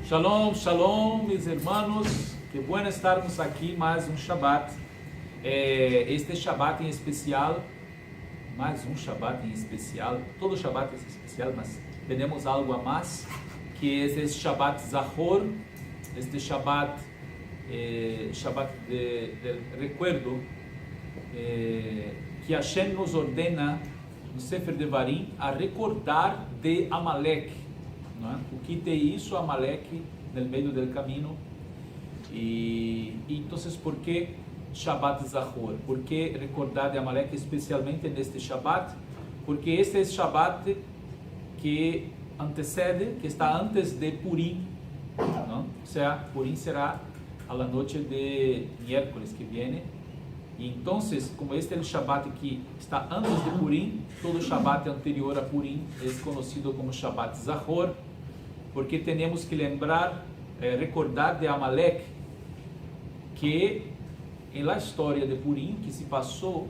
Shalom, shalom, mis hermanos. Que bueno estarmos aqui mais um Shabbat. Este Shabbat em especial, mais um Shabbat em especial. Todo Shabbat é especial, mas temos algo a mais, que é este Shabbat Zahor, este Shabbat, Shabbat de recuerdo, que Hashem nos ordena no Sefer Devarim a recordar de Amalek, não é? O que tem isso Amalek no meio do caminho. E então, por que Shabbat Zahor? Por que recordar de Amalek especialmente neste Shabbat? Porque este é o Shabbat que antecede, que está antes de Purim, não? Ou seja, Purim será a la noite de miércoles que vem. E então, como este é o Shabbat que está antes de Purim, todo Shabbat anterior a Purim é conhecido como Shabbat Zahor, porque temos que lembrar, recordar de Amalek, que em la história de Purim, que se passou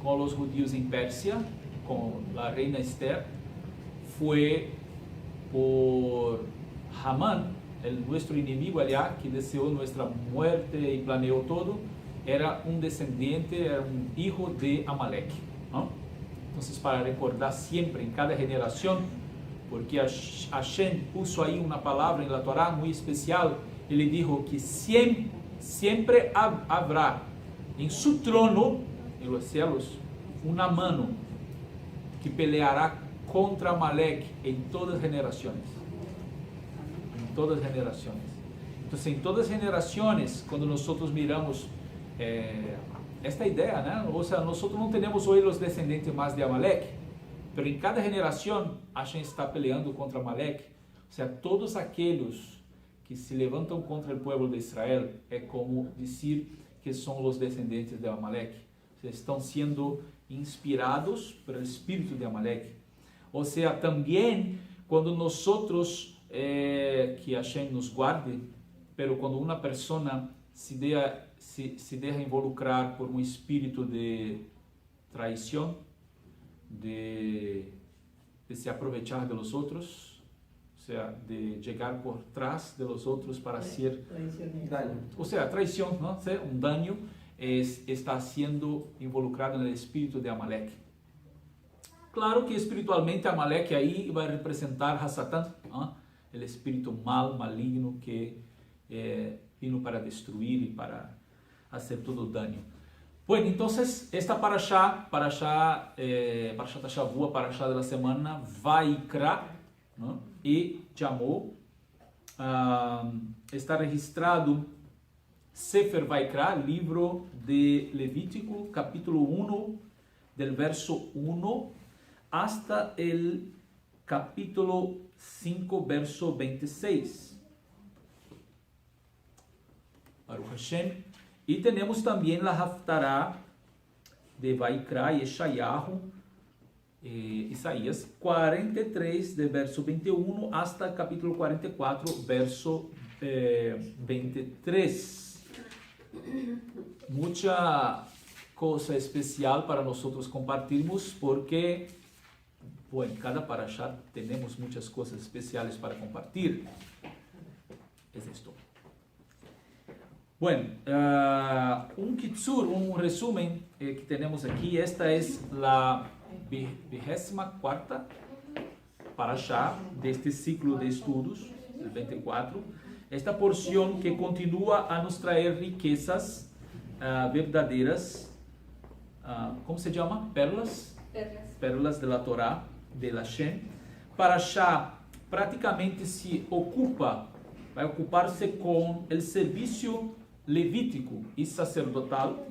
com os judeus em Pérsia, com a reina Esther, foi por Haman, nosso inimigo, aliás, que desejou nossa morte e planeou todo. Era um descendente, era um filho de Amalek, não? Então, para recordar sempre, em cada geração, porque Hashem puso aí uma palavra na Torá muito especial. Ele disse que sempre haverá em seu trono, em los cielos, uma mano que peleará contra Amalek em todas as gerações. Em todas as gerações. Então, em todas as gerações, quando nós miramos esta ideia, né? Ou seja, nós não temos hoje os descendentes mais de Amalek, mas em cada geração a gente está peleando contra Amalek. Ou seja, todos aqueles que se levantam contra o povo de Israel é como dizer que são os descendentes de Amalek. Ou seja, estão sendo inspirados pelo espírito de Amalek. Ou seja, também quando nós que Hashem nos guarde, pero quando uma pessoa se deixa involucrar por um espírito de traição, de se aproveitar de los outros, ou seja, de chegar por trás de los outros para ser daño. Ou seja, traição, não? Um dano está sendo involucrado no espírito de Amalek. Claro que espiritualmente Amalek aí vai representar Hasatan, o espírito maligno que vino para destruir e para fazer todo o dano. Bueno, então, esta Parashá da Shavua, Parashá da semana, Vaikra, ¿no? E chamou, está registrado Sefer Vaikra, livro de Levítico, capítulo 1, del verso 1, hasta el capítulo 5, verso 26. Baruch Hashem. E temos também a Haftará de Vaikra e Isaías 43, de verso 21, hasta capítulo 44, verso 23. Muita coisa especial para nós compartilharmos, porque em cada parashá temos muitas coisas especiais para compartilhar. É isto. Bueno, un kitsur, un resumen que tenemos aquí. Esta es la 24ª parashá de este ciclo de estudos, el 24. Esta porción que continúa a nos traer riquezas verdadeiras, ¿cómo se llama? Perlas. Pérolas de la Torá, de la Shem. Parashá praticamente vai ocupar-se com o serviço levítico e sacerdotal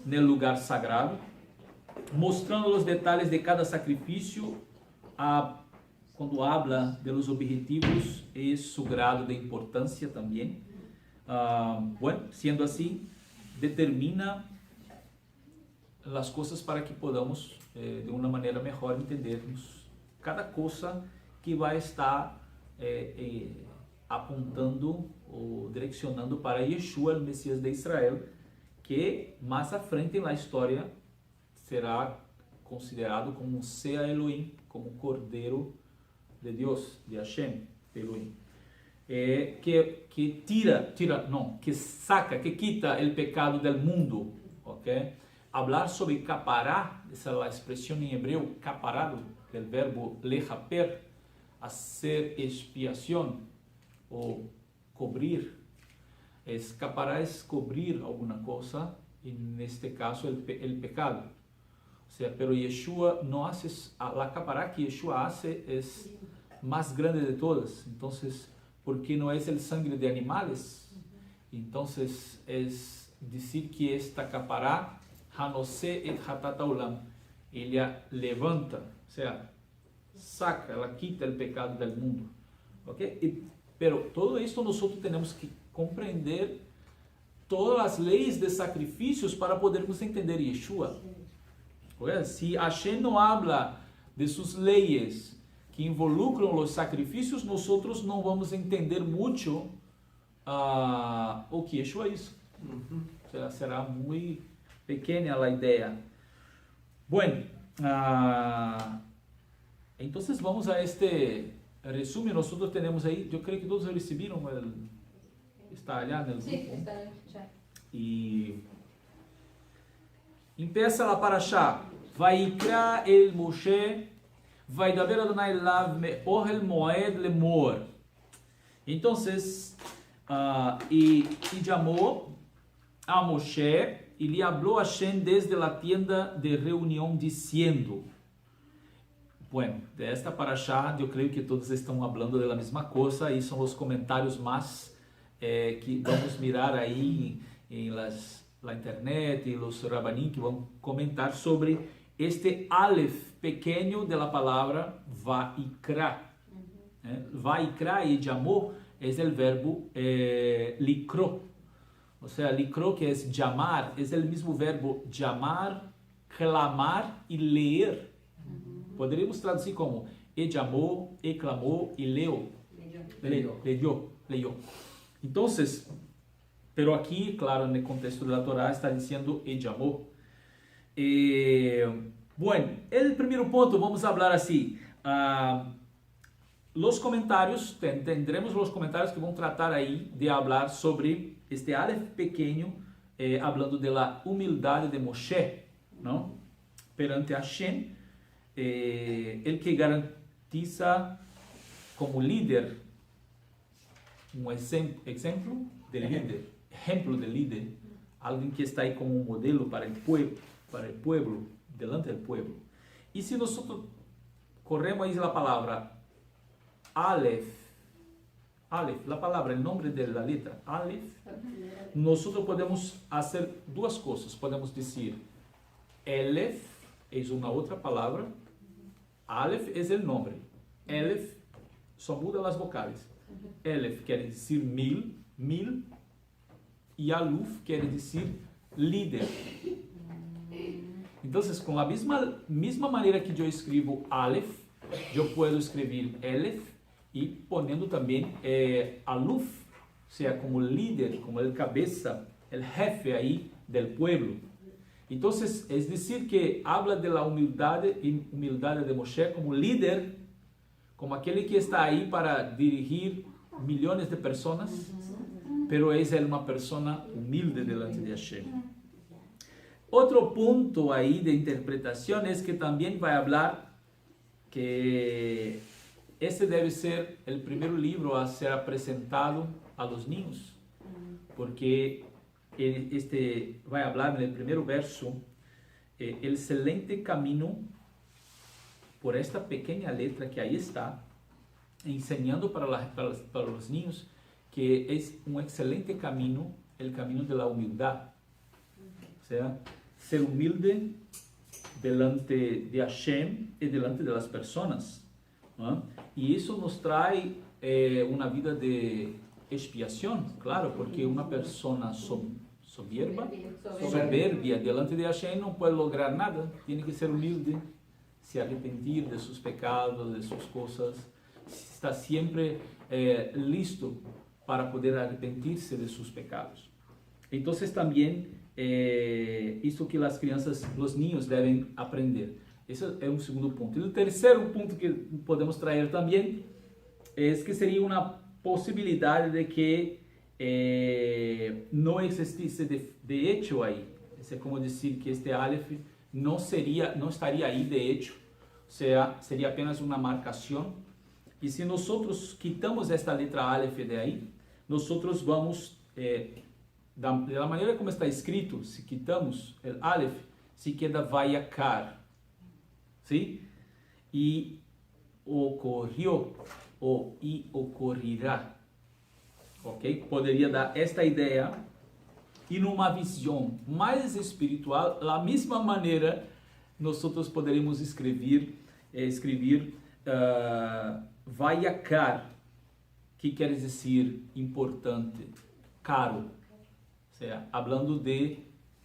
no lugar sagrado, mostrando os detalhes de cada sacrifício, quando habla de los objetivos e su grado de importância também. Bueno, sendo assim, determina as coisas para que podamos, de uma maneira melhor, entendermos cada coisa que vai estar apontando ou direcionando para Yeshua, o Messias de Israel, que mais à frente na história será considerado como um Sea Elohim, como um Cordeiro de Deus, de Hashem, Elohim. que saca, que quita el pecado del mundo, ¿ok? Hablar sobre capará, esa es la expresión en hebreo, caparado, del verbo lejaper, hacer expiación o cubrir. Capará es cubrir alguna cosa, en este caso el pecado. O sea, pero Yeshua no hace, la capará que Yeshua hace es más grande de todas. Entonces, porque no es el sangre de animales, entonces es decir que esta capará, Hanose et Hatataulam, ella levanta, o sea, saca, ela quita el pecado del mundo. ¿Okay? Pero todo esto nosotros tenemos que compreender todas las leyes de sacrificios para podermos entender Yeshua. Okay? Si Hashem no habla de sus leyes que involucram os sacrifícios, nosotros não vamos entender muito o que Yeshua é isso. Será muito pequena a ideia. Bueno, então vamos a este resumo. Nosotros temos aí, eu creio que todos receberam, está allá no grupo. Sí, está en el chat. E empieza a parashá. Vaikra el Moshe, Vaidaber Adonai Elav Me'ohel Moed Lemor. Então, e llamó a Moshe y le habló a Hashem desde la tienda de reunión diciendo. Bueno, de esta parashá, eu creio que todos estão falando da mesma coisa e são os comentários mais que vamos mirar aí em la internet e os rabanim que vão comentar sobre este Aleph pequeno da palavra Vaikra. Vaikra e llamó es el verbo likro. O sea, likro que es llamar, es el mismo verbo llamar, clamar y leer. Poderíamos traduzir como e llamó, e clamó y leyó. Entonces, pero aquí, claro, en el contexto de la Torá está diciendo e llamó. Bueno, el primer punto, vamos a hablar así. Los comentarios, tendremos los comentarios que vão tratar aí de hablar sobre este Aleph pequeno, hablando de la humildade de Moshe, ¿no? Perante Hashem, el que garantiza como líder, um exemplo de líder, alguém que está aí como um modelo para el pueblo, delante del pueblo. E se nós corremos aí a palavra Aleph, la palavra, el nombre de la letra, Aleph, nosotros podemos hacer duas coisas. Podemos dizer Elef, é uma outra palavra. Aleph é o nome. Elef só muda as vocais. Elef quer dizer mil, e Aluf quer dizer líder. Então, com a mesma maneira que eu escrevo Aleph, eu posso escrever Elef e ponendo também Aluf, ou seja, como líder, como el cabeça, el jefe aí del pueblo. Então, é dizer que habla de la humildade de Moshe como líder, como aquele que está aí para dirigir milhões de pessoas, pero é uma pessoa humilde delante de Hashem. Outro ponto aí de interpretação é que também vai falar que este deve ser o primeiro livro a ser apresentado a los niños, porque este vai falar no primeiro verso el excelente camino por esta pequena letra que aí está, enseñando para os niños que é um excelente camino, el camino de la humildad, o sea, ser humilde delante de Hashem e delante de las personas, ¿no? E isso nos traz uma vida de expiação, claro, porque uma pessoa soberbia delante de Hashem não pode lograr nada, tem que ser humilde, se arrepentir de seus pecados, de suas coisas, está sempre listo para poder arrepentir-se de seus pecados. Então, também isso que as crianças, os niños devem aprender. Esse é um segundo ponto. E o terceiro ponto que podemos trazer também é que seria uma posibilidad de que no existisse de hecho ahí. Es como decir que este Aleph no estaría ahí de hecho, o sea, sería apenas una marcación. Y si nosotros quitamos esta letra Aleph de ahí, nosotros vamos, de la manera como está escrito, si quitamos el Aleph, se queda Vayakar, ¿sí? Y ocurrió, y ocurrirá, ¿ok? Podría dar esta idea. E numa visão mais espiritual, da mesma maneira, nós poderemos escrever Vayakar, que quer dizer importante, caro, ou seja, falando de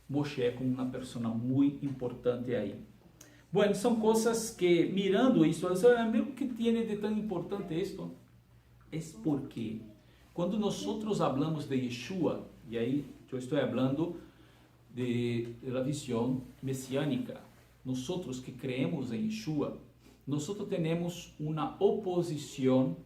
Moshe como uma pessoa muito importante aí. Bueno, são coisas que, mirando isso, o que tem de tão importante isto? É porque, quando nós falamos de Yeshua, e aí eu estou falando de la visión mesiánica. Nosotros que creemos en Yeshua, nosotros tenemos una oposición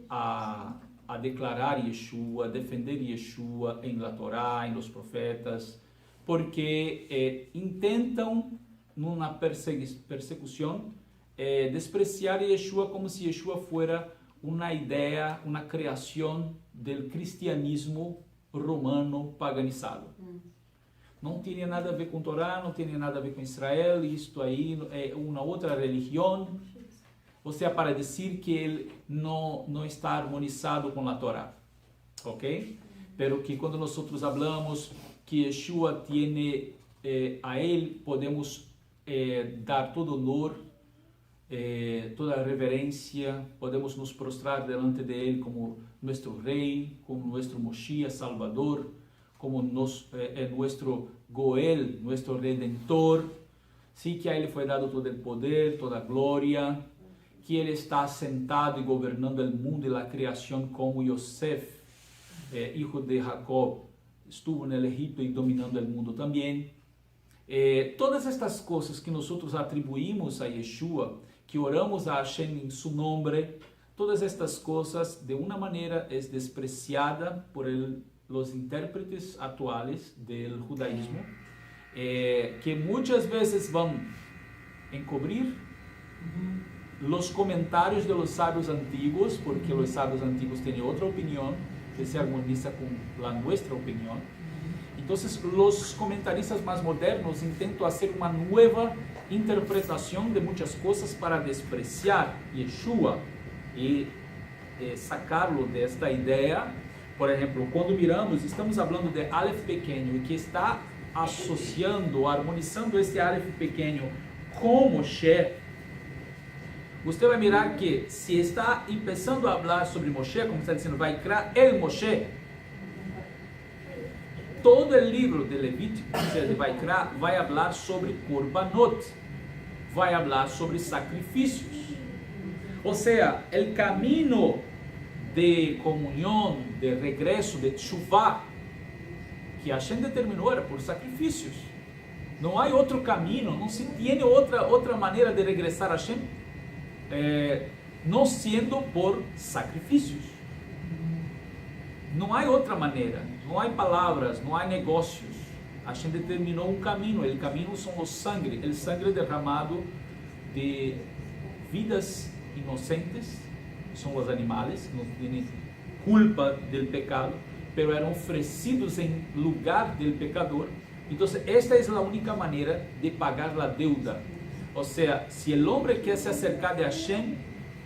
a declarar Yeshua, a defender Yeshua en la Torá, en los profetas, porque intentan, numa persecución, despreciar Yeshua como si Yeshua fuera una idea, una creación del cristianismo romano paganizado. Não tinha nada a ver com Torá, não tinha nada a ver com Israel, isto aí é uma outra religião, ou seja, para dizer que ele não está harmonizado com a Torá, ok? Pero que quando nós falamos que Yeshua tiene, a ele podemos dar todo honor, toda reverência, podemos nos prostrar delante de ele como nuestro rei, como nuestro Moshiach Salvador, como nuestro Goel, nuestro Redentor, sí, que a ele foi dado todo o poder, toda a glória, que ele está sentado e governando o mundo e a criação como Yosef, hijo de Jacob, estuvo no Egipto e dominando o mundo também. Todas estas coisas que nós atribuímos a Yeshua, que oramos a Hashem em seu nome, todas estas coisas de uma maneira é despreciada por os intérpretes atuais do judaísmo, que muitas vezes vão encobrir os comentários de los sábios antigos, porque os sábios antigos têm outra opinião que se harmoniza com a nossa opinião. Então, os comentaristas mais modernos tentam fazer uma nova interpretação de muitas coisas para despreciar Yeshua e sacá-lo desta ideia. Por exemplo, quando miramos, estamos falando de Aleph pequeno e que está associando, harmonizando este Aleph pequeno com Moshe. Você vai mirar que se está começando a falar sobre Moshe, como está dizendo, vai criar el Moshe. Todo o livro de Levítico, ou seja, de Vaikra, vai falar sobre Korbanot, vai falar sobre sacrifícios. Ou seja, o caminho de comunhão, de regresso, de Teshuvah, que Hashem determinou era por sacrifícios. Não há outro caminho, não se tem outra maneira de regressar a Hashem, não sendo por sacrifícios. Não há outra maneira, não há palavras, não há negócios. Hashem determinou um caminho, o caminho são o sangue derramado de vidas inocentes, são os animais, não têm culpa do pecado, pero eram oferecidos em lugar do pecador. Então, esta é a única maneira de pagar a deuda. Ou seja, se o homem quer se acercar de Hashem,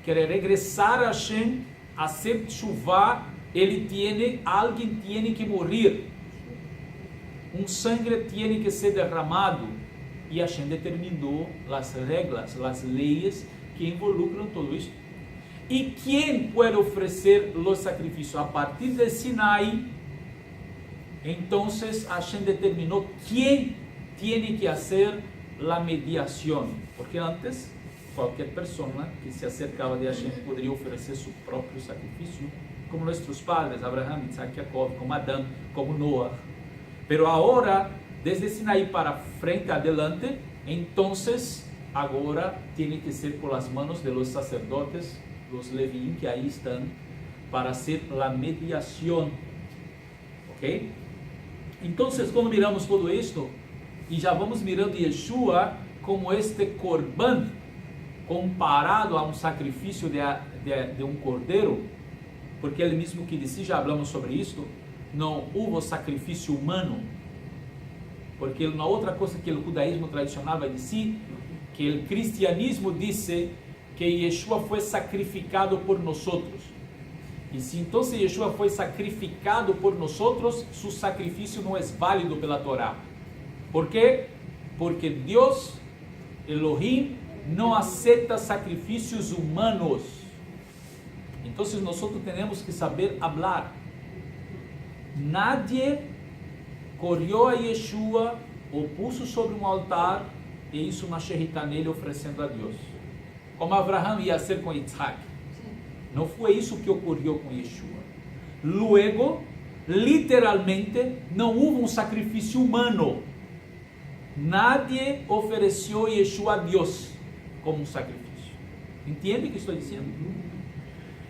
quer regressar a Hashem, hacer Teshuvah, alguém tem que morrer. Um sangue tem que ser derramado. E Hashem determinou as regras, as leis que involucram tudo isso. E quem pode oferecer os sacrifícios? A partir de Sinai, então Hashem determinou quem tem que fazer a mediação. Porque antes, qualquer pessoa que se acercava de Hashem poderia oferecer seu próprio sacrifício, como nossos padres, Abraham, Isaac, Jacob, como Adão, como Noah. Pero agora, desde Sinaí para frente adelante, então, agora tem que ser por las manos de los sacerdotes, los Levín, que aí estão, para ser a mediação. Ok? Então, quando miramos todo isto, e já vamos mirando Yeshua como este corban, comparado a um sacrifício de um cordeiro, porque ele mesmo que disse, já falamos sobre isto, não houve sacrifício humano, porque uma outra coisa que o judaísmo tradicional vai dizer, que o cristianismo disse que Yeshua foi sacrificado por nós. E se então Yeshua foi sacrificado por nós, seu sacrifício não é válido pela Torá. Por quê? Porque Deus, Elohim, não aceita sacrifícios humanos. Então nós temos que saber falar. Nadie correu a Yeshua, o puso sobre um altar e hizo uma sherita nele oferecendo a Deus. Como Abraham ia ser com Isaac. Não foi isso que ocorreu com Yeshua. Luego, literalmente, não houve um sacrifício humano. Nadie ofereceu Yeshua a Deus como um sacrifício. Entende o que estou dizendo?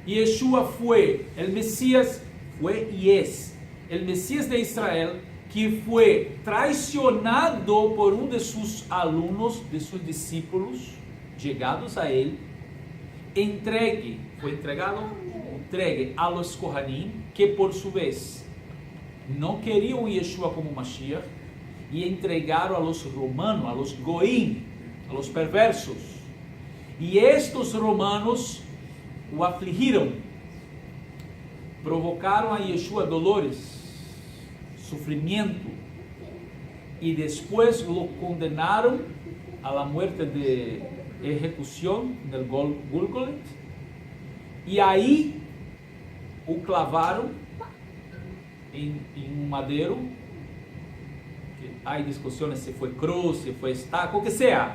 Yeshua foi o Messias, foi e é o Messias de Israel, que foi traicionado por um de seus alunos, de seus discípulos, chegados a ele, entregue a los Kohanim, que por sua vez não queriam Yeshua como Mashiach, e entregaram a los romanos, a los goim, a los perversos. E estes romanos o afligiram, provocaram a Yeshua dolores, sofrimento, e depois o condenaram a la muerte de ejecução no Gólgota, e aí o clavaram em um madeiro. Há discussões se foi cruz, se foi estaca, o que seja.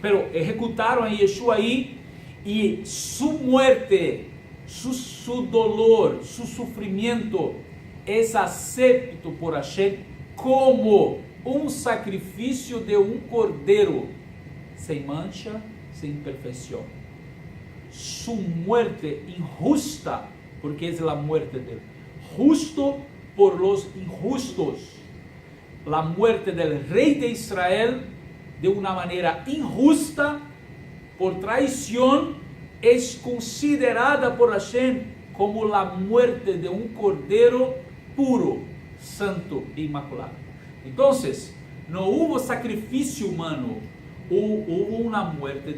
Pero executaram a Yeshua aí, e sua muerte, su dolor, su sofrimento é aceito por Hashem como um sacrifício de um cordeiro, sem mancha, sem imperfeição. Su muerte injusta, porque é a muerte dele, justo por los injustos. La muerte del rey de Israel, de una manera injusta, por traición, es considerada por Hashem como la muerte de un cordero puro, santo e inmaculado. Entonces, no hubo sacrificio humano, hubo una muerte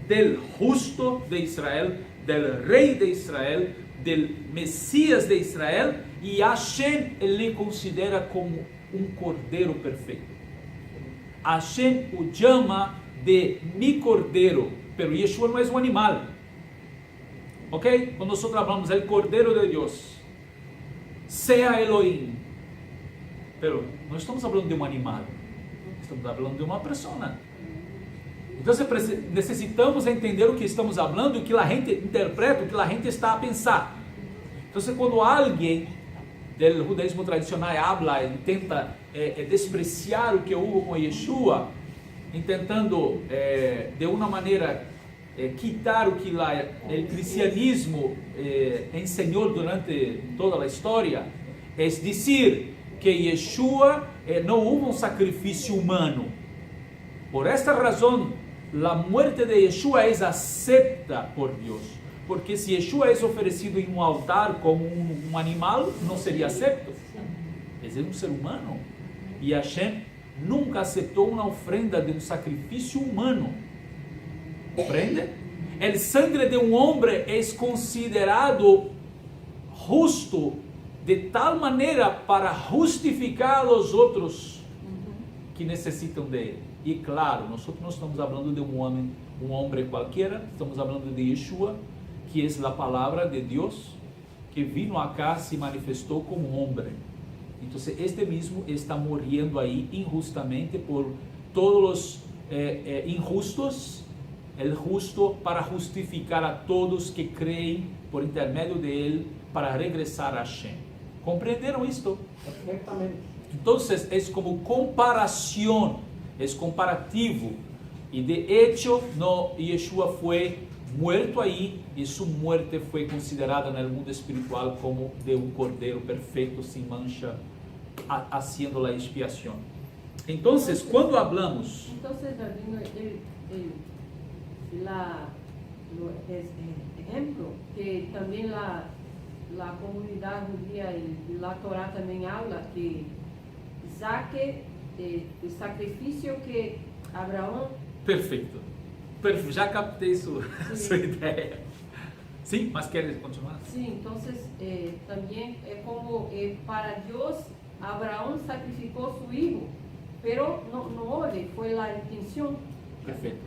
del justo de Israel, del rey de Israel, del Mesías de Israel, e Hashem ele considera como um cordeiro perfeito. Hashem o chama de mi cordeiro, pero Yeshua não é um animal. Ok? Quando nós falamos el cordeiro de Deus, sea Elohim, pero não estamos falando de um animal, estamos falando de uma pessoa. Então necessitamos entender o que estamos falando, o que a gente interpreta, o que a gente está a pensar. Então, quando alguém do judaísmo tradicional habla e tenta despreciar o que houve com Yeshua, tentando de uma maneira quitar o que o cristianismo ensinou durante toda a história, é dizer que Yeshua não houve um sacrifício humano. Por esta razão, a muerte de Yeshua é aceita por Deus. Porque se Yeshua é oferecido em um altar como um animal, não seria aceito. Ele é um ser humano. E Hashem nunca aceitou uma ofrenda de um sacrifício humano. Compreende? O sangue de um homem é considerado justo de tal maneira para justificar os outros que necessitam dele. E claro, nós não estamos falando de um homem qualquer, estamos falando de Yeshua, que é a palavra de Deus, que vino acá, se manifestou como homem. Então, este mesmo está morrendo aí injustamente por todos os injustos, el justo para justificar a todos que creem por intermédio de ele para regressar a Hashem. Compreenderam isto? Perfectamente. Então, é como comparação, é comparativo. E de hecho, no, Yeshua foi muerto ahí y su muerte fue considerada en el mundo espiritual como de un cordero perfecto, sin mancha, haciendo la expiación. Entonces, cuando hablamos... Entonces, Rabino, ejemplo, que también la comunidad judía y la Torah también habla que Isaac, el sacrificio que Abraão... Perfeito. Já captei sua ideia. Sim, mas queres continuar? Sim, então também é como para Deus, Abraão sacrificou seu filho, pero não houve, foi a intenção. Perfeito.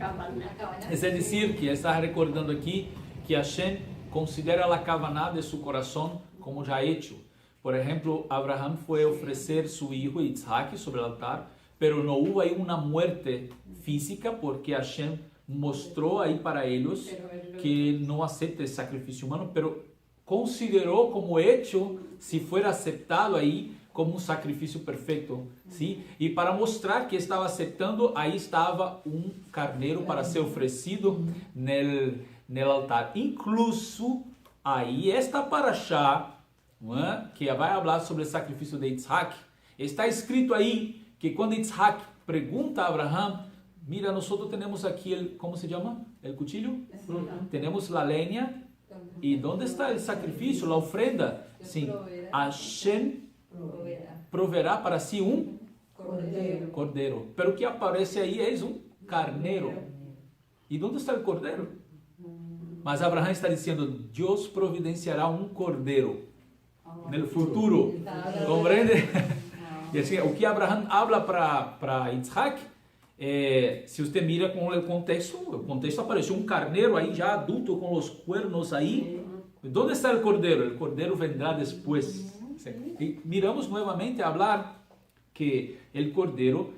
Es decir, que está recordando aqui que Hashem considera a kavaná de su corazón como já hecho. Por exemplo, Abraham foi oferecer su hijo Isaac sobre el altar, pero no hubo ahí una muerte física porque Hashem mostrou aí para eles que não aceita esse sacrifício humano, pero considerou como hecho se for aceptado aí como um sacrifício perfeito, sim? E para mostrar que estava aceitando, aí estava um carneiro para ser oferecido no altar. Incluso aí esta paraxá, que vai falar sobre o sacrifício de Isaac, está escrito aí que quando Isaac pergunta a Abraham, mira, nosotros tenemos aquí ¿cómo se llama? El cuchillo. Tenemos la leña. ¿Y dónde está el sacrificio, la ofrenda? Sí, Hashem proverá para sí un cordero. Pero que aparece ahí es un carnero. ¿Y dónde está el cordero? Mas Abraham está diciendo, Dios providenciará un cordero en el futuro. ¿Comprende? Y así, o que Abraham habla para Isaac, se você mira com o contexto apareceu um carneiro aí já adulto com os cuernos aí. ¿Dónde está o cordeiro? O cordeiro vendrá depois. E miramos novamente a falar que o cordeiro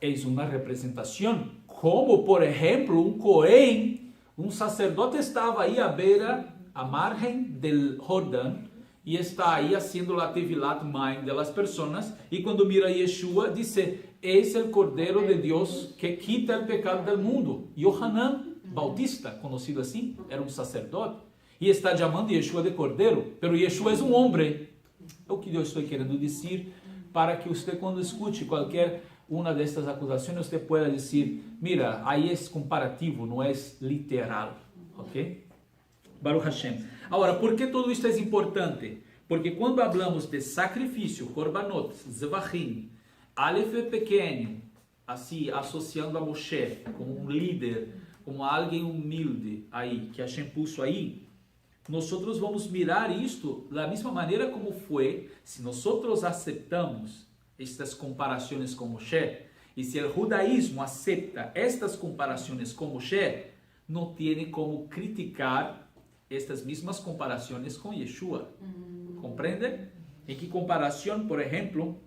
é uma representação, como por exemplo um Cohen, um sacerdote estava aí à beira, à margem do Jordão, e está aí haciendo la tevilat maim de las personas, e quando mira Yeshua, dice, es el Cordero de Dios que quita el pecado del mundo. Yohanan Bautista, conocido assim, era um sacerdote, e está chamando Yeshua de Cordero, pero Yeshua é um homem. É o que eu estou querendo dizer, para que você, quando escute qualquer uma destas acusações, você possa dizer, mira, aí é comparativo, não é literal, ok? Baruch Hashem. Agora, por que tudo isto é importante? Porque quando falamos de sacrifício, korbanot, zvachim, Aleph é pequeno, assim, associando a Moshe como um líder, como alguém humilde aí, que Hashem puso aí, nós vamos mirar isto da mesma maneira como foi, se nós aceitamos estas comparações com Moshe, e se o judaísmo aceita estas comparações com Moshe, não tem como criticar estas mesmas comparações com Yeshua. Compreende? Em que comparação, por exemplo,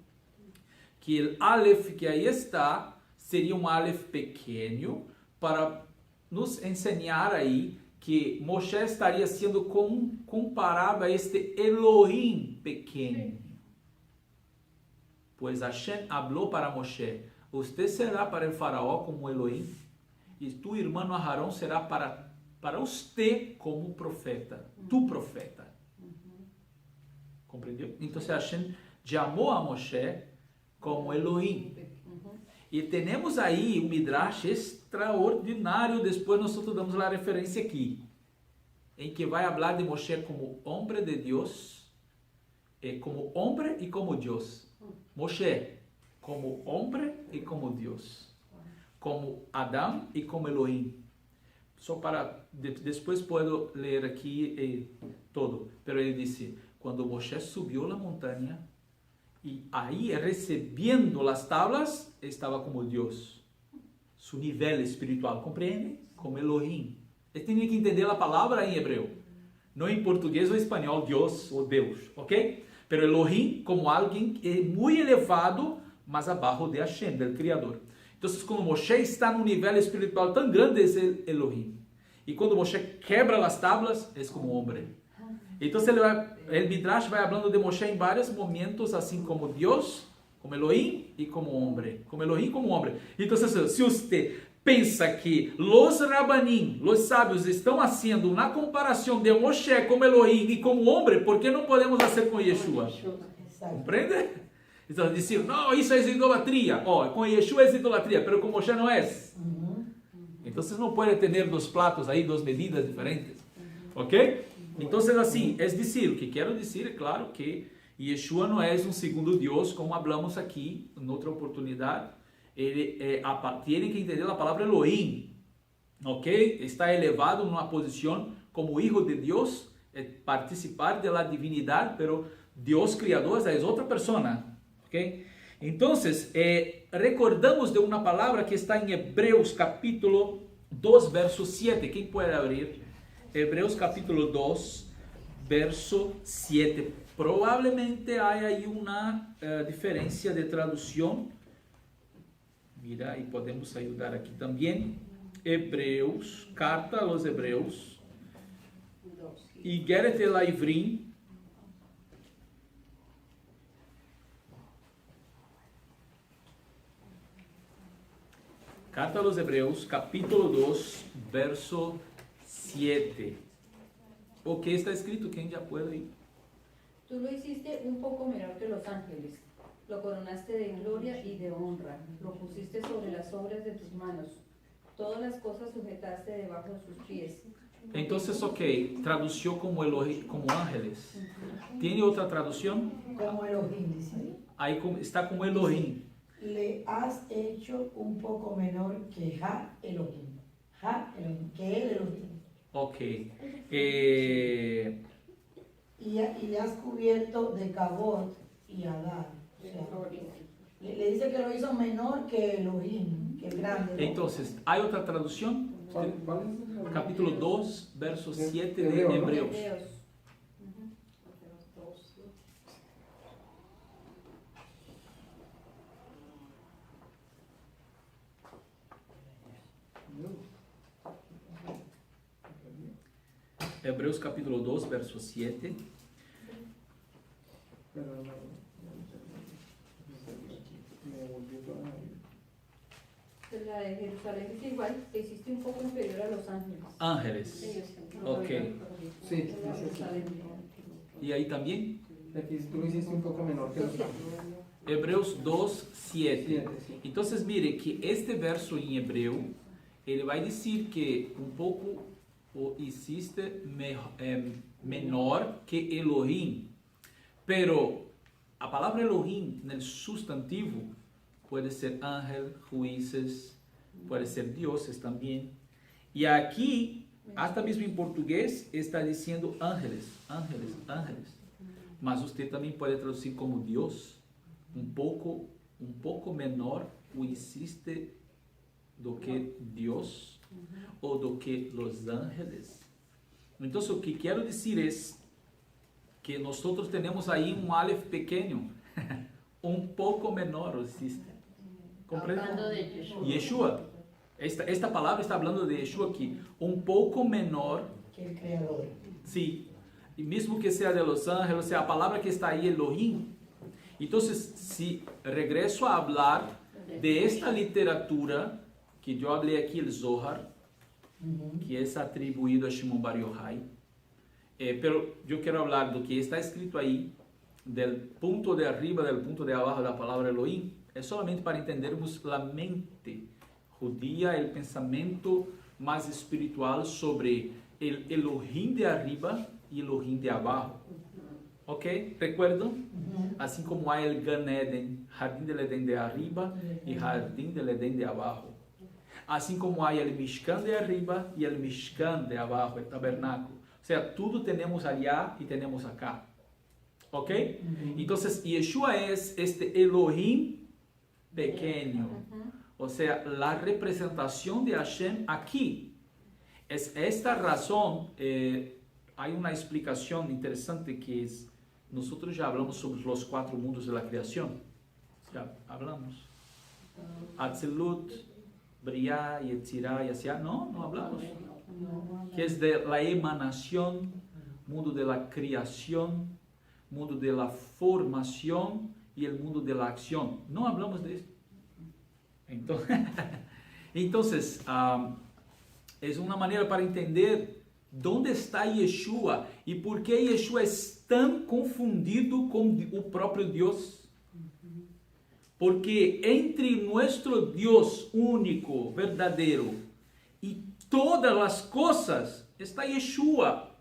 que o Aleph que aí está, seria um Aleph pequeno, para nos ensinar aí que Moshe estaria sendo comparado a este Elohim pequeno. Pois Hashem falou para Moshe, você será para o faraó como Elohim, e tu irmão Aarão será para você como profeta, tu profeta. Compreendeu? Então Hashem chamou a Moshe como Elohim. E temos aí um midrash extraordinário, depois nós damos a referência aqui, em que vai falar de Moshe como homem de Deus, como homem e como Deus. Moshe como homem e como Deus, como Adão e como Elohim. Só para, depois posso ler aqui todo, pero ele disse, quando Moshe subiu a montanha, e aí recebendo as tablas, estava como Deus, seu nível espiritual, compreende? Como Elohim. Ele tem que entender a palavra em hebreu, não em português ou espanhol, Deus ou Deus, ok? Pero Elohim como alguém que é muito elevado, mas abaixo de Hashem, do Criador. Então, quando Moshe está num nível espiritual tão grande, é Elohim. E quando Moshe quebra as tablas, é como homem. Então, o Midrash vai falando de Moshe em vários momentos, assim como Deus, como Elohim e como homem. Como Elohim, como homem. Então, se você pensa que los rabanim, los sábios, estão haciendo una comparação de Moshe como Elohim e como homem, ¿por que não podemos fazer com Yeshua? Compreende? Então, dizer, não, isso é idolatria. Com Yeshua é idolatria, mas com Moshe não é. Então, não pode ter dois platos aí, duas medidas diferentes. Ok? Então, assim, é dizer, o que quero dizer, é claro, que Yeshua não é um segundo Deus, como falamos aqui, em outra oportunidade. Ele tem que entender a palavra Elohim, ok? Está elevado numa posição como hijo de Deus, participar da divindade, pero Deus criador é outra pessoa, ok? Então, recordamos de uma palavra que está em Hebreus capítulo 2, verso 7. Quem pode abrir? Hebreus capítulo 2, verso 7. Provavelmente há aí uma diferença de tradução. Mira, e podemos ajudar aqui também. Hebreus, carta aos Hebreus. E Geret el Ivrim. Carta aos Hebreus, capítulo 2, verso 7. O que está escrito? Quem já pode ir? Tú lo hiciste un poco menor que los ángeles, lo coronaste de gloria y de honra, lo pusiste sobre las obras de tus manos, todas las cosas sujetaste debajo de sus pies. Então, ok, traduziu como Elohim, como ángeles. Tem outra tradução? Como Elohim, dice. Aí está como Elohim. Le has hecho un poco menor que Ha Elohim. Ha Elohim, que el Elohim. Ok. Y le has cubierto de Kabod y Adar. O sea, le dice que lo hizo menor que Elohim, que grande. Então, há outra tradução? Capítulo 2, verso 7 de Hebreus. Hebreus capítulo 2, verso 7. La de Jerusalén es igual, existe un poco inferior a los ángeles. Ángeles. Ok. Sí, E aí também? aquí tú lo hiciste un poco menor que los ángeles. Hebreus 2, 7. 7, sí. Então, mire que este verso em hebreu, ele vai dizer que um pouco o hiciste menor que Elohim. Pero a palavra Elohim, no substantivo, pode ser ángel, juízes, pode ser dioses também. E aqui, até mesmo em português, está dizendo ángeles, ángeles, ángeles. Mas você também pode traduzir como Deus, um pouco menor o hiciste do que Deus ou do que os ángeles. Então, o que quero dizer é que nós temos aí um aleph pequeno, um pouco menor o hiciste. Compreende? Hablando de Yeshua. Yeshua. Esta palavra está falando de Yeshua aqui. Um pouco menor. Que el creador. Sim. E mesmo que seja de los ángeles, ou seja, a palavra que está aí, Elohim. Então, se regresso a falar de esta literatura que eu falei aqui, o Zohar, que é atribuído a Shimon Bar Yochai, pero eu quero falar do que está escrito aí, del ponto de arriba, del ponto de abaixo da palavra Elohim, é solamente para entendermos a mente judia, o pensamento mais espiritual sobre o Elohim de arriba e Elohim de abaixo. Ok? Recuerdo? Assim como há o Gan Eden, Jardim del Edén de arriba e Jardim del Edén de abaixo. Assim como há o Mishkan de arriba e o Mishkan de abaixo, o tabernáculo. Ou seja, tudo temos allá e temos acá. Ok? Então, Yeshua é este Elohim pequeno. Ou seja, a representação de Hashem aqui. Esta razão, há uma explicação interessante que é, nós já falamos sobre os 4 mundos da criação. Já falamos. Atzilut, Briá, Yetzirah e assim. Não falamos. Que é de la emanação, mundo de la criação, mundo de la formação e o mundo de la acción. Não falamos disso. Entonces, es una manera para entender dónde está Yeshua y por qué Yeshua es tan confundido con o próprio Dios. Porque entre nuestro Dios único, verdadeiro, y todas las cosas, está Yeshua.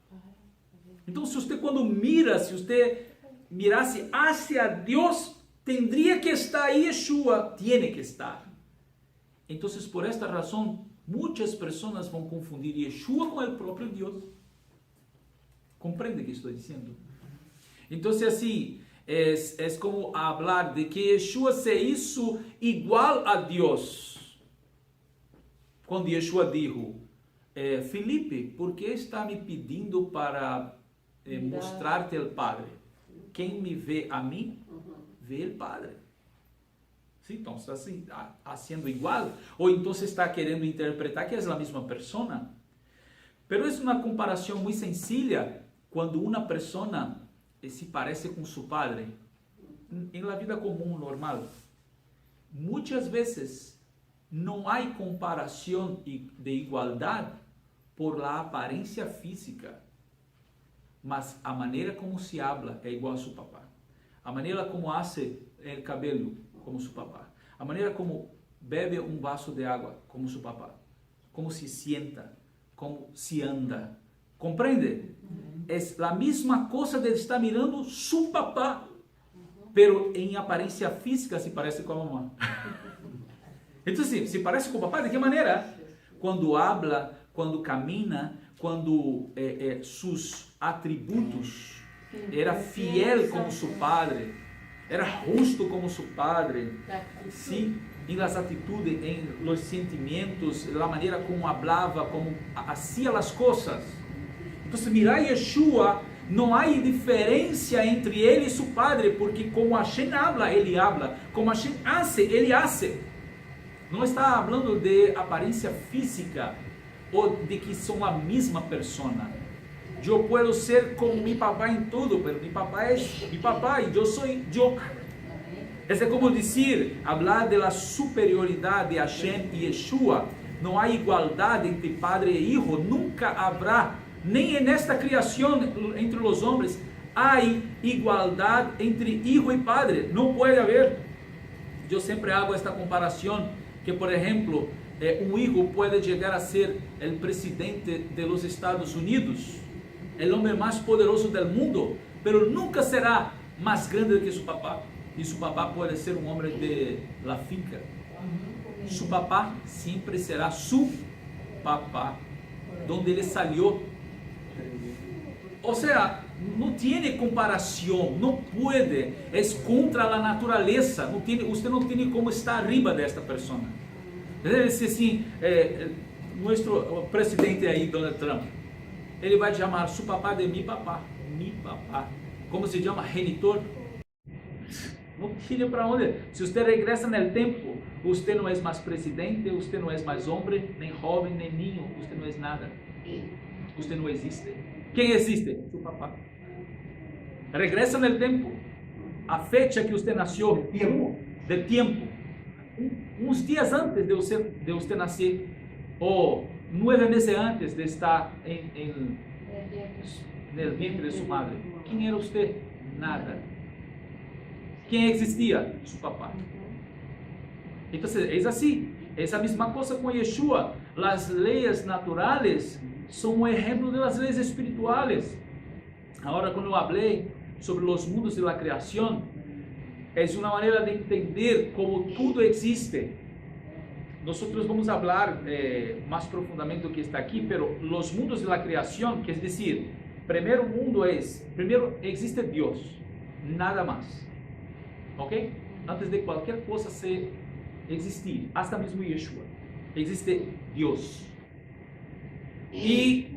Então, se usted quando mira, se usted mirasse hacia Deus, tendría que estar aí Yeshua, tiene que estar. Então, por esta razão, muitas pessoas vão confundir Yeshua com o próprio Deus. Compreende o que estou dizendo? Então, assim, é como falar de que Yeshua se hizo igual a Deus. Quando Yeshua dijo, Felipe, por que está me pedindo para mostrar-te o Padre? Quem me vê a mim, vê o Padre. Sí, então está assim, haciendo igual. Ou então está querendo interpretar que é a mesma pessoa. Pero é uma comparação muito sencilla quando uma pessoa se parece com seu padre. Em la vida comum, normal. Muitas vezes não há comparação de igualdade por la aparência física. Mas a maneira como se habla é igual a seu papá. A maneira como hace o cabelo, como seu papá. A maneira como bebe um vaso de água, como seu papá. Como se sienta, como se anda. Compreende? É a mesma coisa de estar mirando seu papá, pero em aparência física se parece com a mamãe. Então, se parece com o papá, de que maneira? Quando habla, quando camina, quando seus atributos, era fiel como seu padre, era justo como seu padre, sim, em las atitudes, em los sentimentos, la maneira como hablava, como hacía as coisas. Então, mirar Yeshua, não há diferença entre ele e seu padre, porque como Hashem habla, ele habla, como Hashem hace, ele hace. Não está falando de aparência física ou de que são a mesma pessoa. Eu posso ser como mi papá em tudo, mas mi papá é mi papá e eu sou eu. É como dizer, falar da superioridade de Hashem e Yeshua. Não há igualdade entre padre e hijo, nunca haverá, nem nesta criação entre os homens, há igualdade entre hijo e padre, não pode haver. Eu sempre hago esta comparação, que por exemplo, um hijo pode chegar a ser o presidente dos Estados Unidos, o homem mais poderoso do mundo, pero nunca será mais grande do que seu papá. E seu papá pode ser um homem de la finca. Seu papá sempre será seu papá, donde ele salió. Ou seja, não tem comparação, não pode, é contra a natureza, você não tem como estar arriba desta pessoa. Assim, nosso presidente aí, Donald Trump, ele vai chamar seu papá de mi papá, como se chama? Genitor. Não tinha para onde. Se você regressa no tempo, você não é mais presidente, você não é mais homem, nem jovem, nem niño, você não é nada. Você não existe. Quem existe? Seu papá. Regressa no tempo. A fecha que você nasceu, de tempo. Uns dias antes de você nascer, ou 9 meses antes de estar no vientre de sua madre. Quem era você? Nada. Quem existia? Seu papá. Então, é assim. É a mesma coisa com Yeshua. As leis naturais são um exemplo das leis espirituais. Agora, quando eu falei sobre os mundos da criação, é uma maneira de entender como tudo existe. Nós vamos falar mais profundamente do que está aqui, pero os mundos da criação, quer dizer, primeiro existe Deus, nada mais. Ok? Antes de qualquer coisa se existir, hasta mesmo Yeshua, existe Deus. E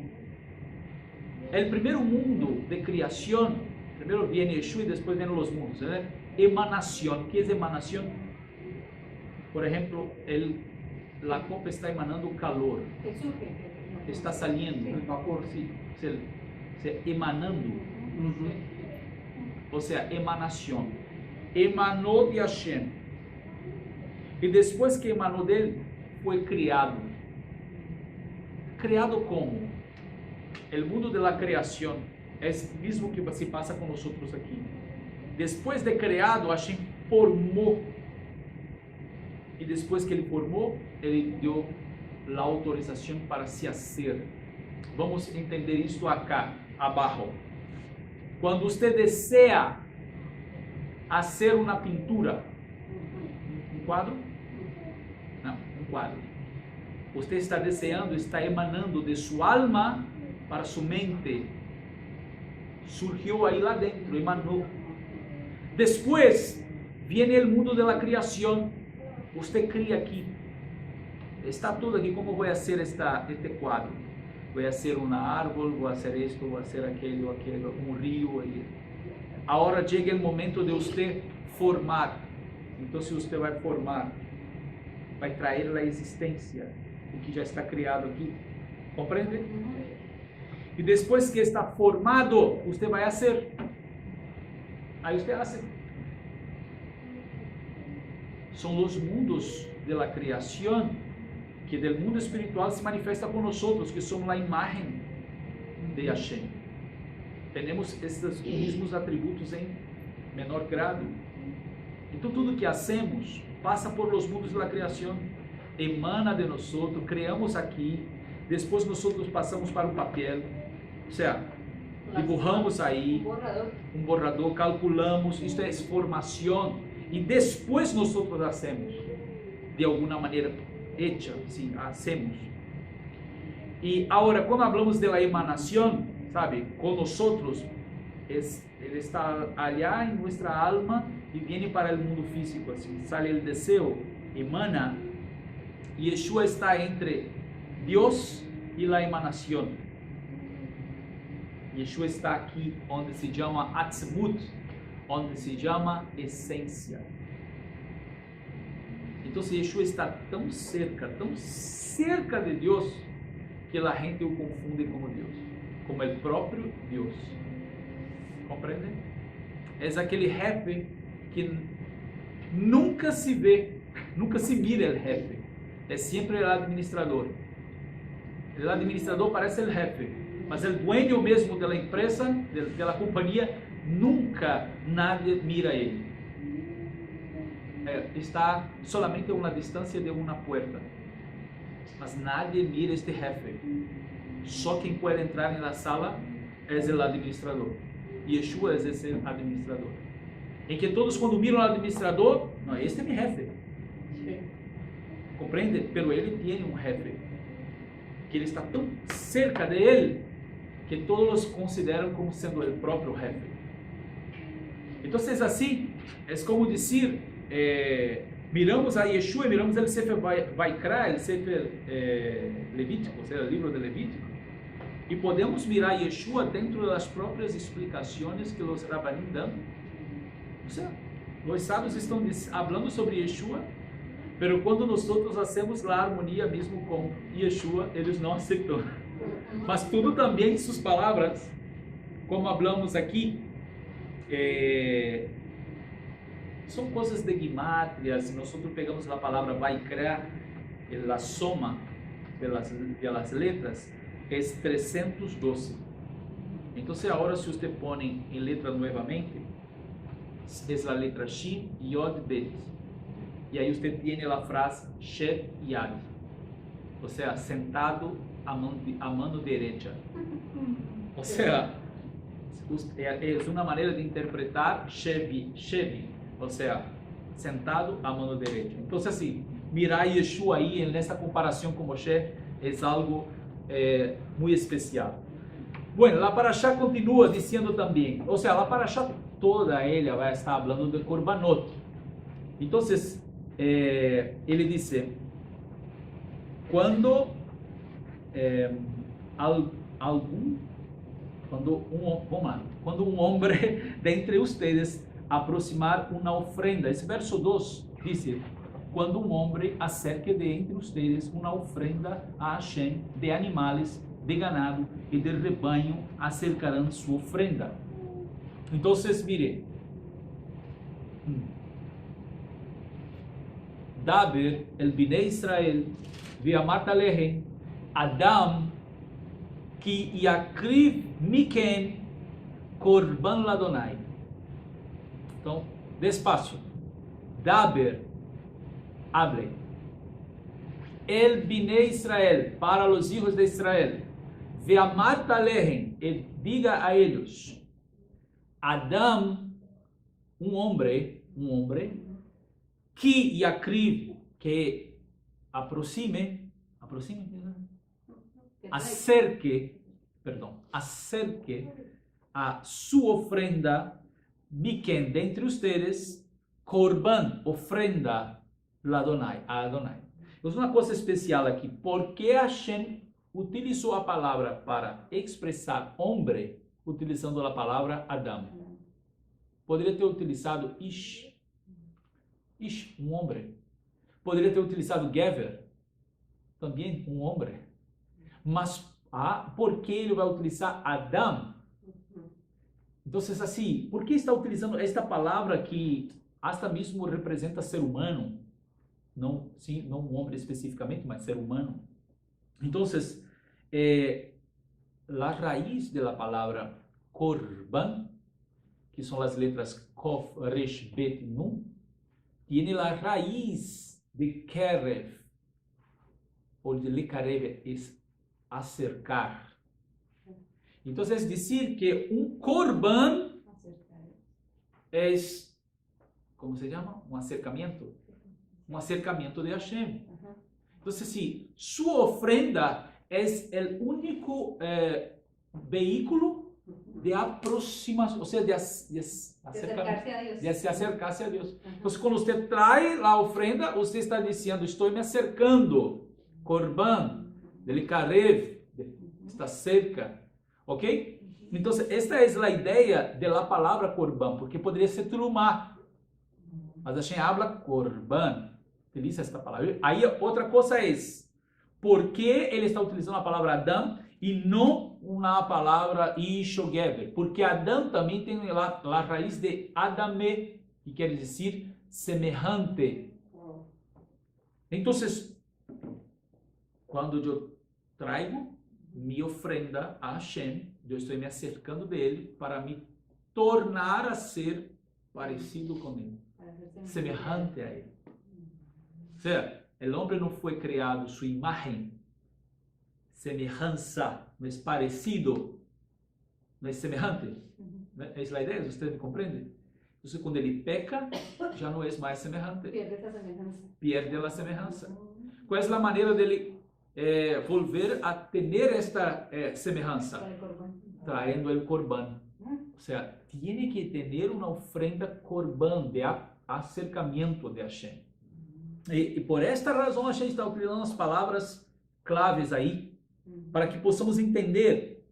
o primeiro mundo de criação, primeiro vem Yeshua e depois vêm os mundos, né? Emanação. O que é emanação? Por exemplo, a copa está emanando calor, está saliendo, El vapor, sí. se emanando, ou seja, emanação. Emanou de Hashem, e depois que emanou dele, fue criado. ¿Criado cómo? El mundo de la creación es el mismo que se pasa con nosotros aquí. Después de creado, Hashem formó. Y después que Él formó, Él dio la autorización para se hacer. Vamos a entender esto acá, abajo. Cuando usted desea hacer una pintura, un cuadro, no, un cuadro, usted está deseando, está emanando de su alma para su mente, surgió ahí lá dentro, emanó. Después viene el mundo de la creación, usted cría aquí, está todo aquí. ¿Cómo voy a hacer este cuadro? Voy a hacer un árbol, voy a hacer esto, voy a hacer aquello, un río. Ahora llega el momento de usted formar. Entonces usted va a formar, va a traer la existencia, o que ya está creado aquí. ¿Comprende? Y después que está formado, usted va a hacer. Ahí usted hace. Son los mundos de la creación que del mundo espiritual se manifiesta con nosotros, que somos la imagen de Hashem. Tenemos estos mismos atributos en menor grado. Então tudo que hacemos passa por los mundos de la creación, emana de nosotros, creamos aquí, después nosotros pasamos para un papel, o sea, dibujamos ahí un borrador, calculamos, esto es formación, y después nosotros hacemos de alguna manera hecha, sim, hacemos. E agora, quando falamos de la emanação, sabe, com nosotros, ele está allá em nossa alma e vem para o mundo físico, assim, sale o desejo, emana, e Yeshua está entre Deus e a emanação. Yeshua está aqui, onde se chama Atzmut, onde se chama essência. Então, Yeshua está tão cerca de Deus, que a gente o confunde como Deus, como o próprio Deus. Compreende? É aquele jefe que nunca se vê, nunca se mira o jefe, é sempre o administrador. O administrador parece o jefe, mas o dueño mesmo da empresa, da companhia, nunca nadie mira ele. Está solamente a uma distância de uma porta, mas nadie mira este jefe. Só quem pode entrar na sala é o administrador. Yeshua é esse administrador. Em que todos, quando miram o administrador, não, este é meu jefe. Compreende? Pero ele tem um jefe, que ele está tão cerca de ele, que todos consideram como sendo o próprio jefe. Então, assim, é como dizer, miramos a Yeshua, miramos o Sefer Vaikra, o Sefer Levítico, ou seja, o livro de Levítico, e podemos mirar Yeshua dentro das próprias explicações que os rabanim dão. Ou seja, os sábios estão falando sobre Yeshua, mas quando nós fazemos a harmonia mesmo com Yeshua, eles não aceitam. Mas tudo também, suas palavras, como falamos aqui, são coisas de gimátrias. Nós pegamos a palavra Vaikra, a soma das letras é 312. Então, agora, se você põe em letra novamente, é a letra Shin, Yod, Bet. E aí você tem a frase Shed Yad, ou seja, sentado a mano direita. Ou seja, é uma maneira de interpretar Shevi, ou seja, sentado a mano direita. Então, assim, mirar Yeshua aí nessa comparação com Moshe é algo muito especial. Bueno, a Parashá continua dizendo também, ou seja, a Parashá toda ela vai estar falando de Korbanot. Então, ele diz, quando quando um homem dentre ustedes aproximar uma ofrenda, esse verso 2 diz, quando um homem acerque de entre ustedes uma ofrenda a Hashem de animais, de ganado e de rebanho, acercarão sua ofrenda. Então, mire, Daber, el Bnei Israel, ve'amart alehem, Adam, ki yakriv miken korban ladonai. Então, despacio. Daber, hable. El Bnei Israel, para los hijos de Israel, ve'amart alehem, e diga a ellos, Adam, um homem, que yakriv, que aproxime, acerque a su ofrenda, miken, dentre ustedes, korban, ofrenda, a Adonai. Então, uma coisa especial aqui, porque Hashem utilizou a palavra para expressar homem, utilizando a palavra Adam. Poderia ter utilizado Ish, um homem. Poderia ter utilizado Gever, também um homem. Mas por que ele vai utilizar Adam? Então, assim, por que está utilizando esta palavra que hasta mesmo representa ser humano? Não um homem especificamente, mas ser humano. Então, a raiz da palavra Korban, que são as letras Kof, Resh, Bet, Nun, tem a raiz de Kerev, ou de Lekarev, é acercar. Então, é dizer que um Korban é, como se chama? Um acercamento de Hashem. Então, assim, sua ofrenda é o único veículo de aproximação, ou seja, de se acercar-se a Deus. Então, quando você traz a ofrenda, você está dizendo, estou me acercando. Korban, delikarev, está cerca. Ok? Então, esta é a ideia da palavra korban, porque poderia ser trumá. Mas Hashem habla korban. Utiliza esta palavra. Aí, outra coisa é, por que ele está utilizando a palavra Adam e não uma palavra Ish ou Geber? Porque Adam também tem a raiz de Adame, que quer dizer semejante. Então, quando eu trago minha ofrenda a Hashem, eu estou me acercando dele para me tornar a ser parecido com ele, semejante a ele. O seja, o homem não foi criado sua imagem, semelhança, mas parecido, mas semejante. Essa é a ideia, você me compreende? Então, quando ele peca, já não é mais semejante. Pierde a semelhança. Qual é a maneira dele volver a ter esta semelhança? Traindo o korban. O seja, tem que ter uma ofrenda korban de acercamento de Hashem. E por esta razão a gente está utilizando as palavras claves aí, para que podamos entender.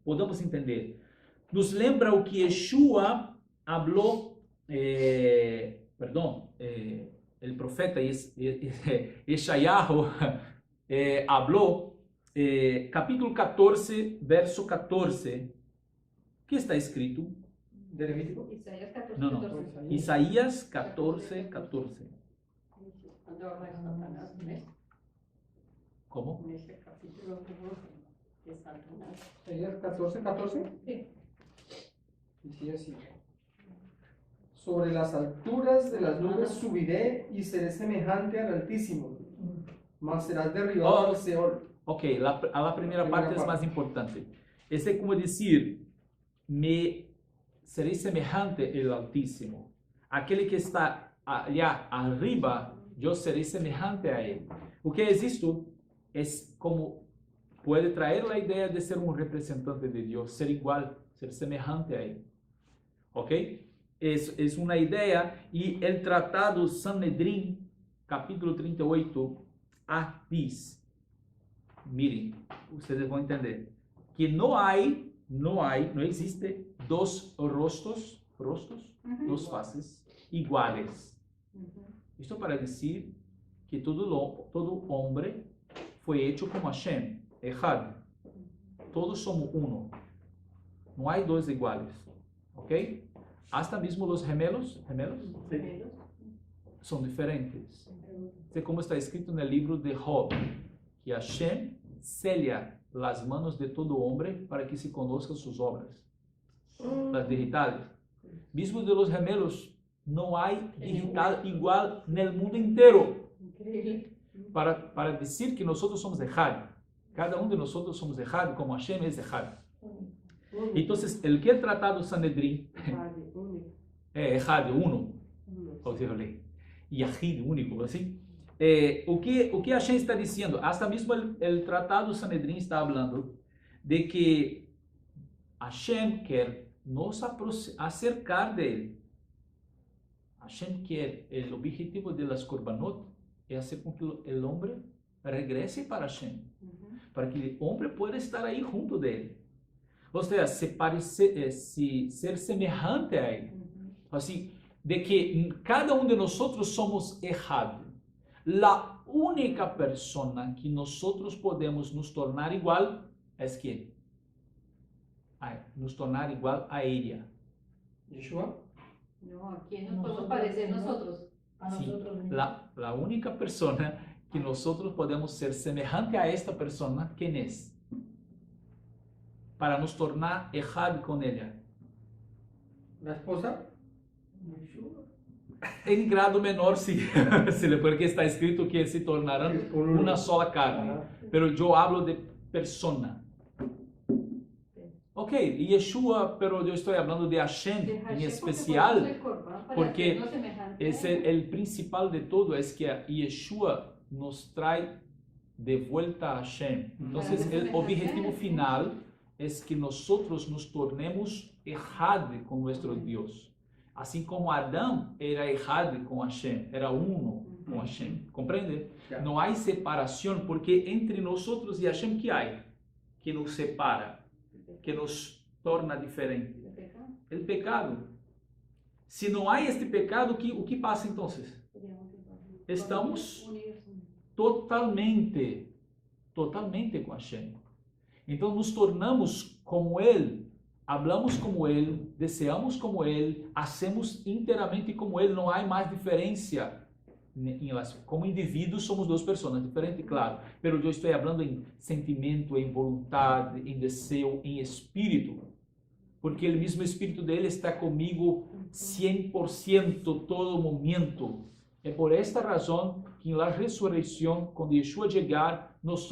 Nos lembra o que Yeshua falou, o profeta Yeshayahu falou, capítulo 14, verso 14, que está escrito? Isaías 14, Não. 14. Isaías 14, 14. Quando habla de Satanás, ¿ves? Como? En ese capítulo de Satanás. Isaías 14, 14. Sí. Dice así: sobre las alturas de las nubes subiré y seré semejante al Altísimo, mas serás derribado al Seol. Ok, a primeira parte é mais importante. Esse é como dizer, serei semelhante ao Altíssimo. Aquele que está allá arriba, eu serei semelhante a ele. O que existe é como pode trazer a ideia de ser um representante de Deus, ser igual, ser semelhante a ele. Ok? É uma ideia, e o tratado Sanedrim, capítulo 38, diz, miren, vocês vão entender, que não existe dois rostos, duas faces iguais. Isto para dizer que todo homem foi hecho como Hashem, Echad. Todos somos uno. Não há dois iguais, ok? Hasta mesmo os gemelos são diferentes. Como está escrito no livro de Job, que Hashem sella las manos de todo hombre para que se conozcan sus obras, las digitales. Mismo de los gemelos, no hay digital igual en el mundo entero. Para decir que nosotros somos Echad. Cada uno de nosotros somos Echad, como Hashem es Echad. Entonces, el que el tratado Sanedrín es Echad, uno, ou seja, Yahid, único, assim. O que Hashem está dizendo? Hasta mesmo el tratado Sanedrín está hablando de que Hashem quer nos acercar de él. Hashem quer, el objetivo de las Korbanot es hacer con que el hombre regrese para Hashem, para que el hombre pueda estar ahí junto de él. O sea, ser semejante a él. Así, de que cada uno de nosotros somos Echad. La única persona que nosotros podemos nos tornar igual es ¿quién? Nos tornar igual a ella. Yeshua. No, ¿a quién nos podemos parecer nosotros? A Sí, nosotros mismos. la única persona que nosotros podemos ser semejante a esta persona, ¿quién es? Para nos tornar Echad con ella. La esposa. En grado menor, sí, porque está escrito que se tornarán una sola carne. Pero yo hablo de persona. Ok, Yeshua, pero yo estoy hablando de Hashem en especial, porque es el principal de todo, es que Yeshua nos trae de vuelta a Hashem. Entonces, el objetivo final es que nosotros nos tornemos Echad con nuestro Dios. Assim como Adão era Echad com Hashem, era uno com Hashem. Compreende? Não há separação, porque entre nós e Hashem que há? Que nos separa, que nos torna diferente. O pecado. Se não há este pecado, o que passa então? Estamos totalmente com Hashem. Então nos tornamos como Ele. Hablamos como Él, deseamos como Él, hacemos inteiramente como Él, não há mais diferença. Como indivíduos somos duas pessoas diferentes, claro, pero eu estou falando em sentimento, em vontade, em desejo, em espírito, porque o mesmo espírito dele está comigo 100% todo momento. É por esta razão que na ressurreição, quando Yeshua chegar, nós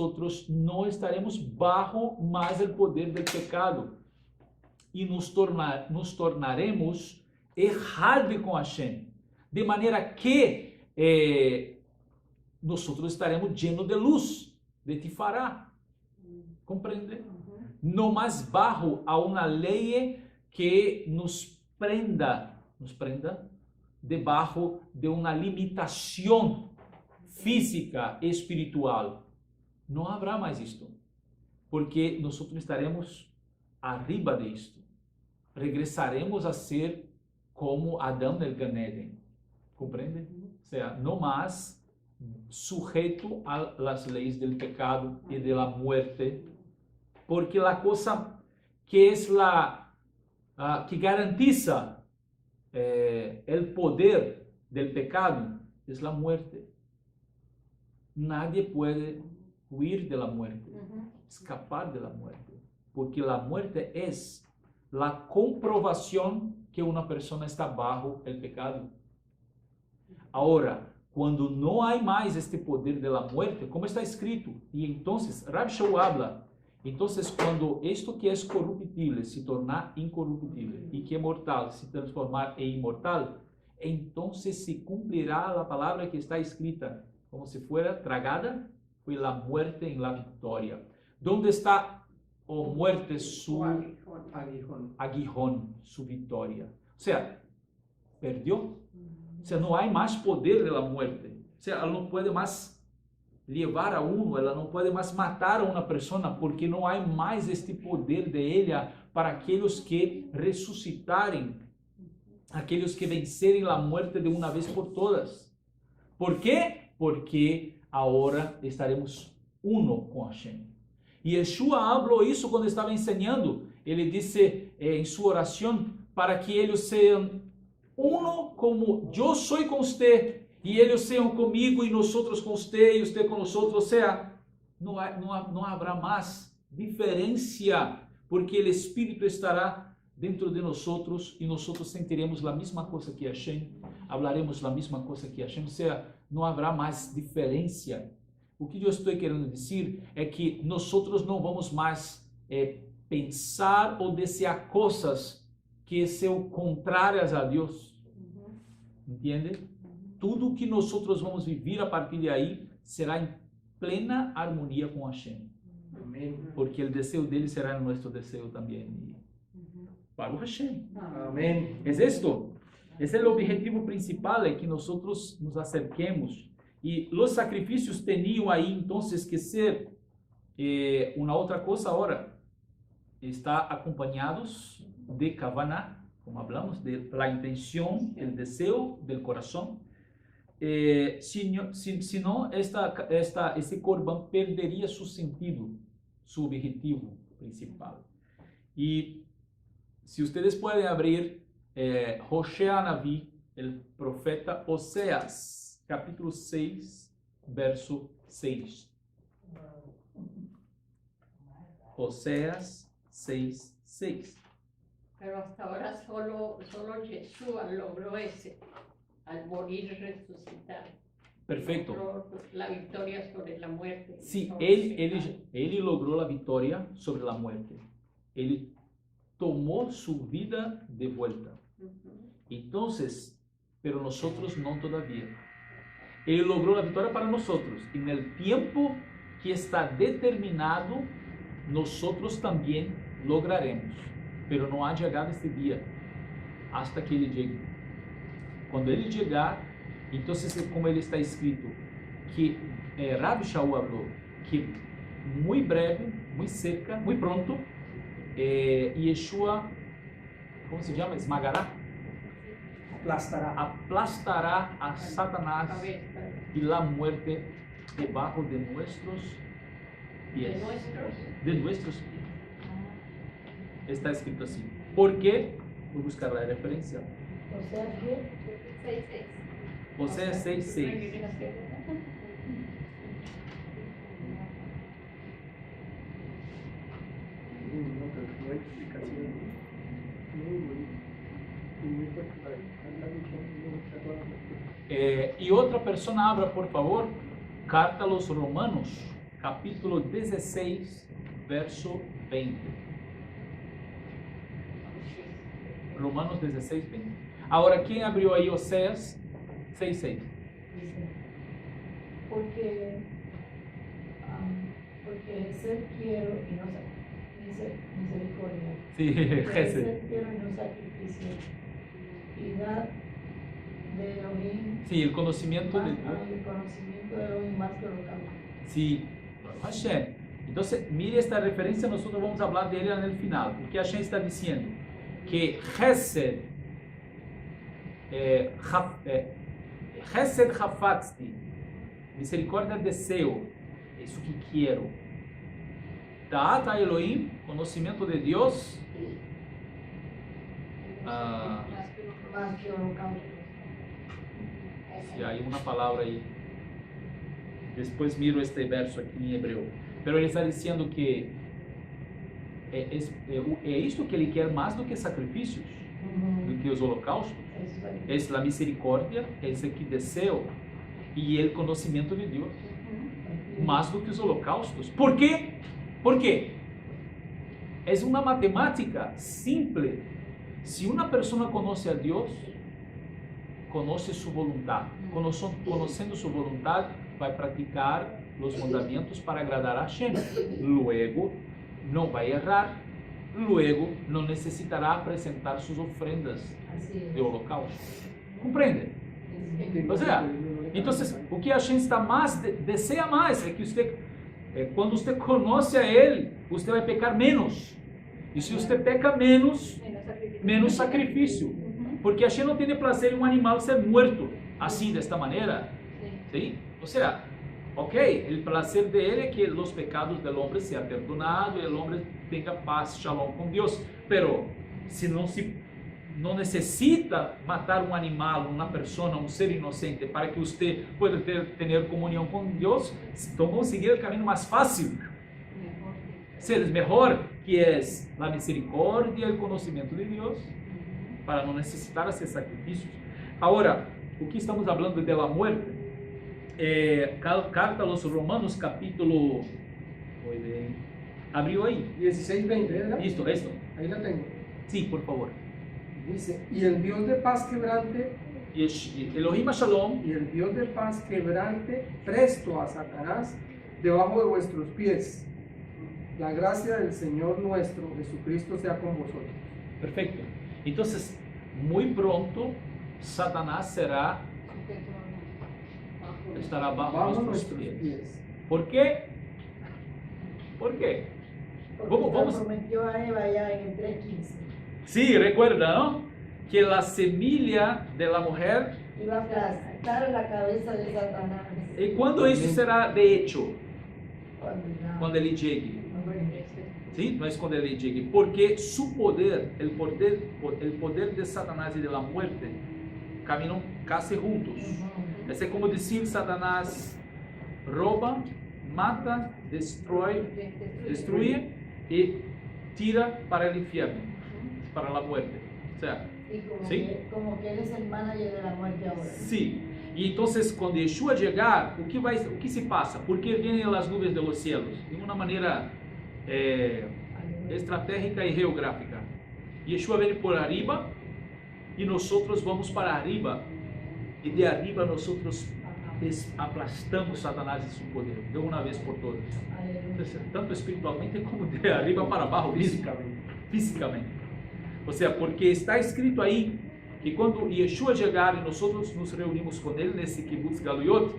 não estaremos bajo mais o poder do pecado. E nos tornaremos Echad com Hashem, de maneira que nós estaremos llenos de luz, de Tifará, compreende? No mais bajo a uma lei que nos prenda debaixo de uma limitação física, espiritual. Não haverá mais isto, porque nós estaremos arriba de isto. Regressaremos a ser como Adão no Gan Eden. Compreende? O sea, no más sujeito a las leyes del pecado y de la muerte, porque la cosa que es que garantiza el poder del pecado es la muerte. Nadie puede huir de la muerte, escapar de la muerte, porque la muerte es la comprovação que uma pessoa está bajo el pecado. Agora, quando não há mais este poder de la muerte, como está escrito, e então Rav Shaul habla, então quando esto que é corruptível se tornar incorruptível e que é mortal se transformar em imortal, então se cumprirá a palavra que está escrita, como se fuera tragada, foi la muerte en la victoria. ¿Dónde está o muerte su aguijón, su victoria? O sea, perdió. O sea, no hay más poder de la muerte. O sea, ela não pode mais levar a uno, ela não pode mais matar a uma pessoa, porque não há mais este poder de ella para aqueles que ressuscitarem, aqueles que vencerem a muerte de uma vez por todas. ¿Por quê? Porque agora estaremos uno com Hashem. E Yeshua falou isso quando estava ensinando. Ele disse em sua oração para que eles sejam uno como eu sou com você y ellos sean conmigo y nosotros con usted y usted con nosotros. O sea, no habrá más diferencia, porque el Espíritu estará dentro de nosotros y nosotros sentiremos la misma cosa que Hashem, hablaremos la misma cosa que Hashem. O sea, no habrá más diferencia. O que eu estou querendo dizer é que nós não vamos mais pensar ou desejar coisas que são contrárias a Deus. Entende? Tudo que nós vamos viver a partir de aí será em plena harmonia com Hashem. Amén. Porque o desejo dele será nosso desejo também. Para o Hashem. Amén. É isto. Esse é o objetivo principal, é que nós nos acerquemos. E os sacrifícios tinham aí, então, que ser uma outra coisa agora. Está acompanhados de kavaná, como hablamos, de la intención, el deseo del corazón. Si no, esse corban perderia su sentido, su objetivo principal. Y si ustedes pueden abrir Hoshea Naví, el profeta Oseas, capítulo 6, verso 6. Oseas 6, 6. Pero hasta ahora solo Yeshua logró ese, al morir y resucitar. Perfecto. Logró la victoria sobre la muerte. Sí, Sobre él logró la victoria sobre la muerte. Él tomó su vida de vuelta. Entonces, pero nosotros no todavía. Él logró la victoria para nosotros. En el tiempo que está determinado, nosotros también lograremos. Pero no ha llegado ese día hasta que Ele llegue. Quando Ele chegar, então, como Ele está escrito, que Rabbi Shaul falou, que muito breve, muito cerca, muito pronto, Yeshua, como se chama? Esmagará? Aplastará a Satanás e la muerte debajo de nuestros pies. De nuestros pies. Está escrito assim. Por quê? Vou buscar a referência. O sea que Oséias 6:6. No, pero no hay explicación. Muy bonito. Y muy particular. E outra pessoa abra, por favor, Carta aos Romanos, capítulo 16, verso 20. Romanos 16, 20. Agora, quem abriu aí Oséias 6:6? porque ser quiero y no misericordia. Sí, Gesed. Ser quiero y no sacrificio. Y dar de Elohim. Sí, el conocimiento de El Dios. conocimiento de Elohim más que holocausto. Sí, Hashem. Então, mire esta referência, nós vamos falar dele no final. Porque Hashem está dizendo que Gesed, Gesed Hafatzti, misericórdia deseo, isso que quero. Ta'at a Elohim, conhecimento de Deus, Más que holocausto. e aí uma palavra aí. Depois miro este verso aqui em hebreu. Pero ele está dizendo que é isto que ele quer mais do que sacrifícios, do que os holocaustos. É a misericórdia, é esse que desejo e o conhecimento de Deus, mais do que os holocaustos. Por quê? Porque é uma matemática simples. Se uma pessoa conhece a Deus, conhece sua vontade. Conhecendo sua vontade, vai praticar os mandamentos para agradar a Hashem. Luego, não vai errar. Luego, não necessitará apresentar suas ofrendas de holocausto. Compreende? O sea, então, o que Hashem está mais, deseja mais é que você, quando você conhece a Ele, você vai pecar menos. E se você peca menos sacrifício. Porque Hashem não tem prazer em um animal ser morto assim, desta maneira. ¿Sí? O sea, ok, o prazer de Ele é que os pecados do homem sejam perdonados e o homem tenha paz, shalom com Deus. Pero, se não se não necessita matar um animal, uma pessoa, um ser inocente, para que você pueda ter comunhão com Deus. Então vamos seguir o caminho mais fácil. Ser mejor, que é a misericórdia e o conhecimento de Deus, para não necessitar hacer sacrifícios. Agora, o que estamos falando de la muerte, carta a los Romanos, capítulo, abriu aí, 16:20, ¿verdad? Isto. Ahí la tengo. Sim, por favor. Dice, y el Dios de paz quebrante, Elohim Shalom, y el Dios de paz quebrante presto a Satanás debajo de vuestros pies. La gracia del Señor nuestro Jesucristo sea con vosotros. perfeito. Então, muito pronto, Satanás estará bajo nuestros pies. ¿Por quê? ¿Por quê? Porque Vamos. prometió a Eva ya en el 3:15. Sí, recuerda, ¿no? Que la semilla de la mujer, Iba a aplastar la cabeza de Satanás. ¿y cuándo eso será de hecho? Cuando Quando ele llegue. ¿Sí? No es cuando ele llegue. Porque su poder, el poder de Satanás y de la muerte, caminam casi juntos. Es como decir, Satanás roba, mata, destruye y tira para el infierno, para la muerte. O sea, Y como, ¿sí? como que él es el manager de la muerte ahora. sim. E então, quando Yeshua chegar, o que se passa? Porque vêm as nuvens de los cielos, de uma maneira estratégica e geográfica. Yeshua vem por arriba e nós vamos para arriba, e de arriba nós aplastamos Satanás e seu poder, de uma vez por todas. Tanto espiritualmente como de arriba para abaixo, fisicamente. Ou seja, porque está escrito aí que quando Yeshua chegar e nós nos reunimos com ele nesse Kibbutz Galuyot,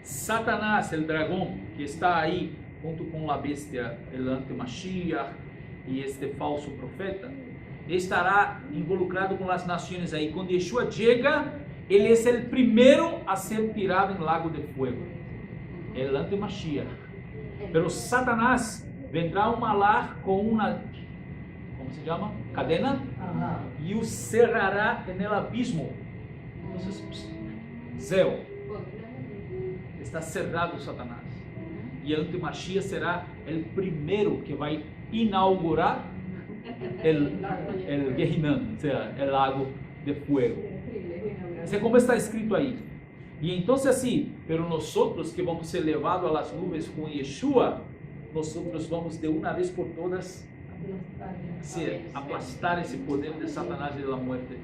Satanás, o dragão que está aí junto com a bestia, o anti-Mashiach e este falso profeta, estará involucrado com as nações aí. Quando Yeshua chega, ele é o primeiro a ser tirado em lago de fogo, o anti-Mashiach. Pero Satanás vendrá um malar com uma, como se chama? Cadena, e o cerrará no abismo. Zéu. Está cerrado Satanás. E o anti-Mashiach será o primeiro que vai inaugurar o Gehinam, ou seja, o lago de fogo. Isso é como está escrito aí. E então, assim, pero nós que vamos ser levados às nuvens com Yeshua, nós vamos de uma vez por todas aplastar esse poder de Satanás e da morte.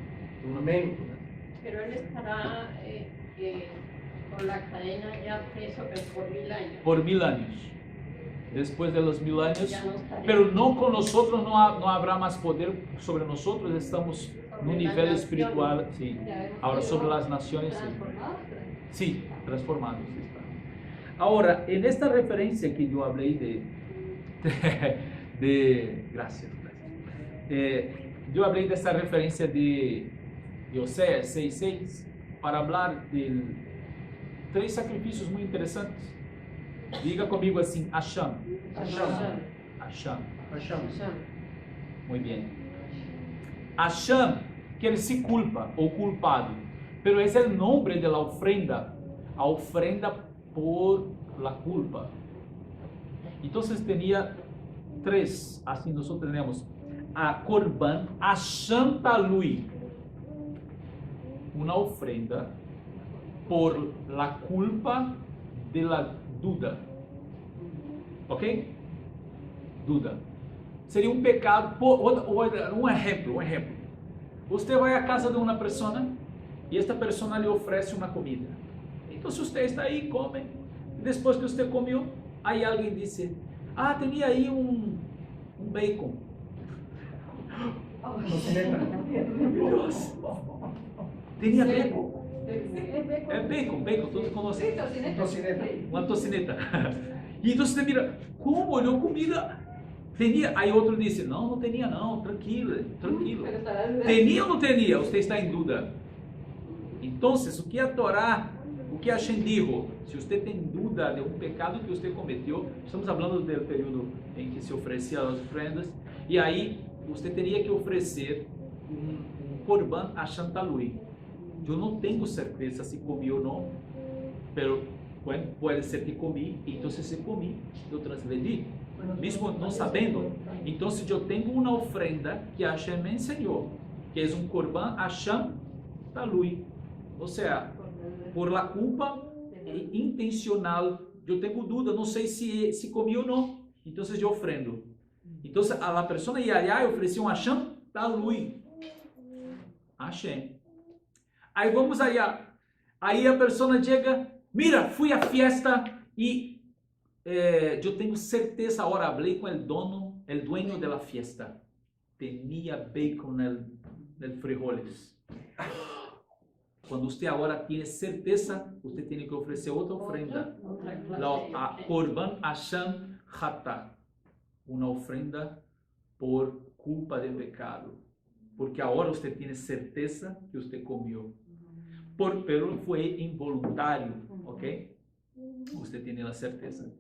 Amén. Pero él estará con la cadena ya preso por 1000 años. Por 1000 anos. Depois de los 1000 anos, Ya no estaría. pero não com nós, não haverá mais poder sobre nós, estamos no nível espiritual, sim. Agora sobre as nações, sim. Sí, transformados están. Ahora, en esta referencia que yo hablé gracias. Yo hablé de esa referencia de Oséias 6:6 para hablar de 3 sacrificios muy interesantes. Diga conmigo así, Hashem. Muy bien. Hashem quiere decir culpa o culpado. Pero es el nombre de la ofrenda, a ofrenda por la culpa. Entonces tenía 3, así nosotros tenemos a Corban, a Shantalui, una ofrenda por la culpa de la duda. ¿Ok? Duda. Sería un pecado, un ejemplo. Usted va a casa de una persona e esta pessoa lhe oferece uma comida. Então, se você está aí, come. Depois que você comeu, aí alguém disse: "Ah, tinha aí um bacon." Deus. Tinha bacon. É bacon, todos conhecem. Uma tocineta. E então você mira, como olhou comida? Tinha, aí outro disse: não tinha não, tranquilo. Tinha ou não tinha? Você está em dúvida. Então, o que a Torá, o que Hashem dijo, se você tem dúvida de um pecado que você cometeu, estamos falando do período em que se oferecia as ofrendas, e aí você teria que oferecer um Corban Hashem Talui. Eu não tenho certeza se comi ou não, pero bueno, pode ser que comi, então se comi, eu transgredi, mesmo não sabendo. Então eu tenho uma ofrenda que Hashem me ensinou, que é um Corban Hashem Talui, ou seja, por la culpa intencional, eu tenho dúvida, não sei se comi ou não, então eu ofrendo. Então a pessoa ia allá e oferecia um Hashem Talui, Hashem. Aí vamos allá, aí a pessoa chega, mira, fui à fiesta e eu tenho certeza, agora falei com o dueño da fiesta, tinha bacon no frijoles. Quando você agora tem certeza, você tem que oferecer outra ofrenda, a Corban Hashem Chata, uma ofrenda por culpa de pecado, porque agora você tem certeza que você comeu. Pero foi involuntário, ok? Você tem a certeza.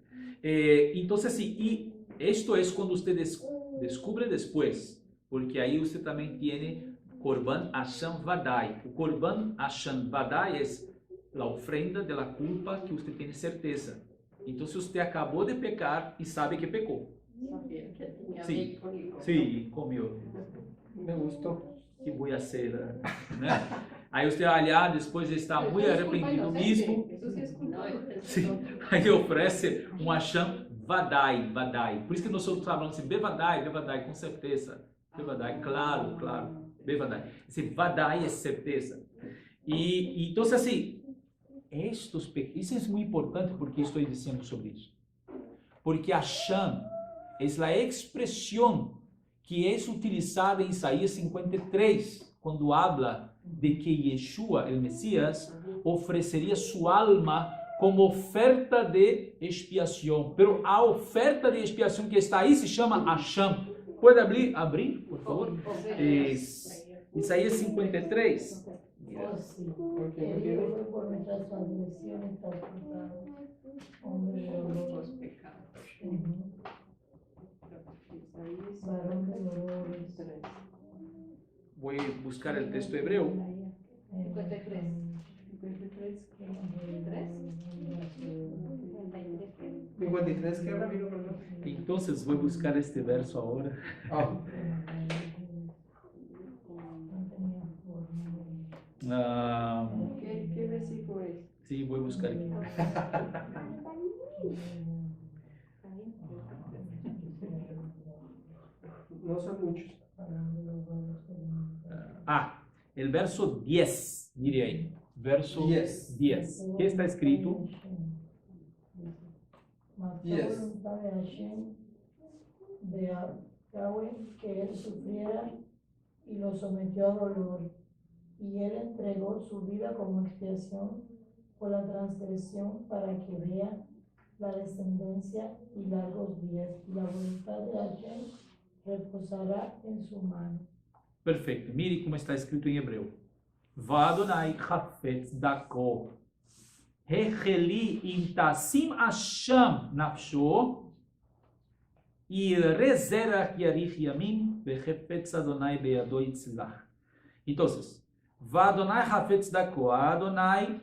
Então, assim, e isto é quando você descobre depois, porque aí você também tem Corban Hashem Vadai. O Corban Hashem Vadai é a ofrenda da culpa que você tem certeza. Então, se você acabou de pecar e sabe que pecou. Sabia que tinha Sim, bacon. sim, comeu. Me gustó. Que vou ser, né? Aí você olhar, depois está muito arrependido mesmo. Sim. Aí oferece um Hashem Vadai, Vadai. Por isso que nós falamos assim, Bevadai, Bevadai, com certeza. Bevadai, claro, claro. Bevadai. Esse Vadai é certeza. E então, assim, isso é muito importante porque estou dizendo sobre isso. Porque Hashem é a expressão que é utilizada em Isaías 53, quando habla de que Yeshua, o Messias, ofereceria sua alma como oferta de expiação. Pero a oferta de expiação que está aí se chama Hashem. Pode abrir, por favor? Isaías 53. Herido por nuestras transgresiones, transportado, hombre de dolores, varón de dolores. Vou buscar o texto hebreu. 53. 53 que era amigo, perdón. Então, vou buscar este verso agora. ¿Qué versículo es? Sim, vou buscar aqui. No son muchos. O verso 10, mire aí. Verso 10. Que está escrito? Yes. Voluntad de Hashem, de Yahweh, que él sufriera y lo sometió a dolor, y él entregó su vida como expiación por la transgresión para que vea la descendencia y largos días, y la voluntad de Hashem reposará en su mano. Perfeito. Mire como está escrito em hebreu. Vadonai chafetz dako. Hecheli im tasim Hashem nafsho. E rezerach yarich yamim vechefetz Adonai beyado yitzlach. Então, Vadonai chafetz dako. Adonai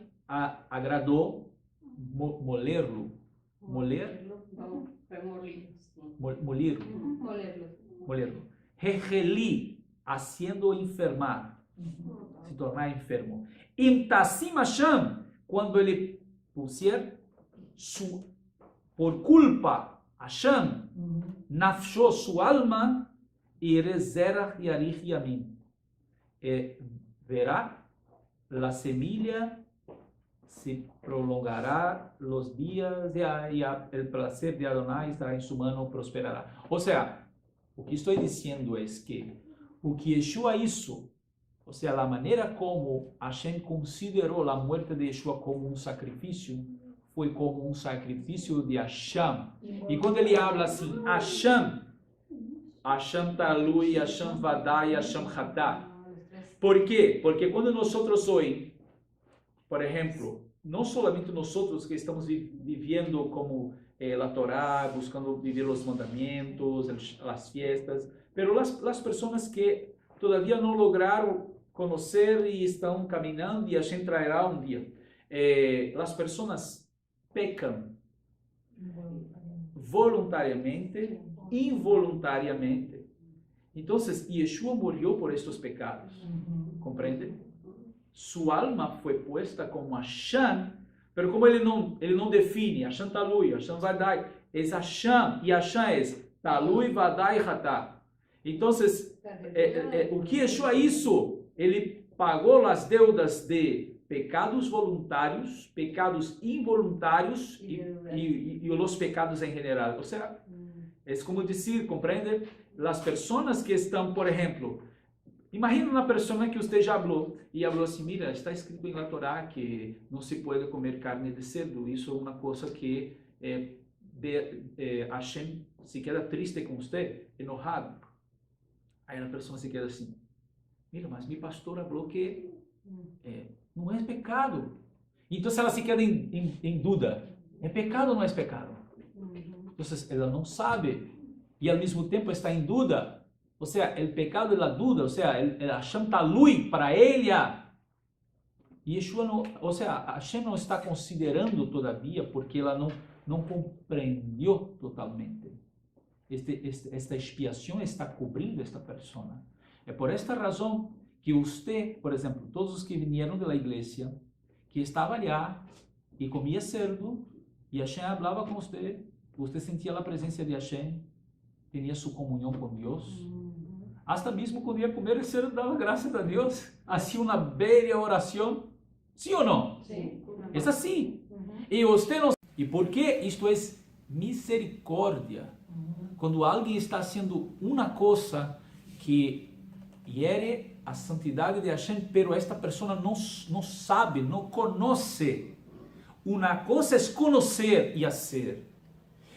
agradou molerlo. Molerlo. Hecheli, haciendo enfermar, se tornar enfermo. Im tasim Hashem, quando ele puser por culpa Hashem, nafsho, su alma, e rezerach yarich yamim. Verá, la semilla se prolongará los días e el placer de Adonai estará em sua mão, prosperará. Ou seja, o que estou dizendo é que o que Yeshua hizo, ou seja, a maneira como Hashem considerou a morte de Yeshua como um sacrifício, foi como um sacrifício de Hashem. E quando ele habla assim, Hashem Talui, Hashem Vadai, Hashem Hatá. Por quê? Porque quando nós hoje, por exemplo, não somente nós que estamos vivendo como a Torá, buscando viver os mandamentos, as fiestas, pero las pessoas que todavía no lograron conocer y están caminando y Hashem traerá un día. Las personas pecan voluntariamente, involuntariamente. Entonces, Yeshua murió por estos pecados. ¿Comprende? Su alma fue puesta como Hashem, pero como ele não define, Hashem Talui, Hashem Vadai, es Hashem, e Hashem es Talui, Vadai e Hatá. Então, o que Yeshua hizo? Ele pagou as deudas de pecados voluntários, pecados involuntários e os pecados em geral. Ou seja, é como dizer, compreende? As pessoas que estão, por exemplo, imagina uma pessoa que você já falou e falou assim, mira, está escrito em la Torá que não se pode comer carne de cerdo, isso é uma coisa que Hashem se queda triste com você, enojado. Aí a pessoa se queda assim, mira, mas minha pastora falou que não é pecado. Então ela se queda em dúvida, é pecado ou não é pecado? Então ela não sabe e ao mesmo tempo está em dúvida. O sea, el pecado es la duda, o sea, el Hashem talui para ella. E Yeshua não, ou seja, Hashem não está considerando todavia porque ela não compreendeu totalmente. Esta expiação está cobrindo esta pessoa. É por esta razão que você, por exemplo, todos os que vieram da igreja, que estava lá e comia cerdo, e Hashem falava com você sentia a presença de Hashem, tinha sua comunhão com Deus. Hasta mesmo quando ia comer, ele dava graças a Deus. Hacía uma bela oração. Sim ou não? Sim. É assim. E você não... E por que isto é misericórdia? Quando alguém está fazendo uma coisa que hiere a santidade de Hashem, pero esta pessoa não sabe, não conhece. Uma coisa é conhecer e fazer.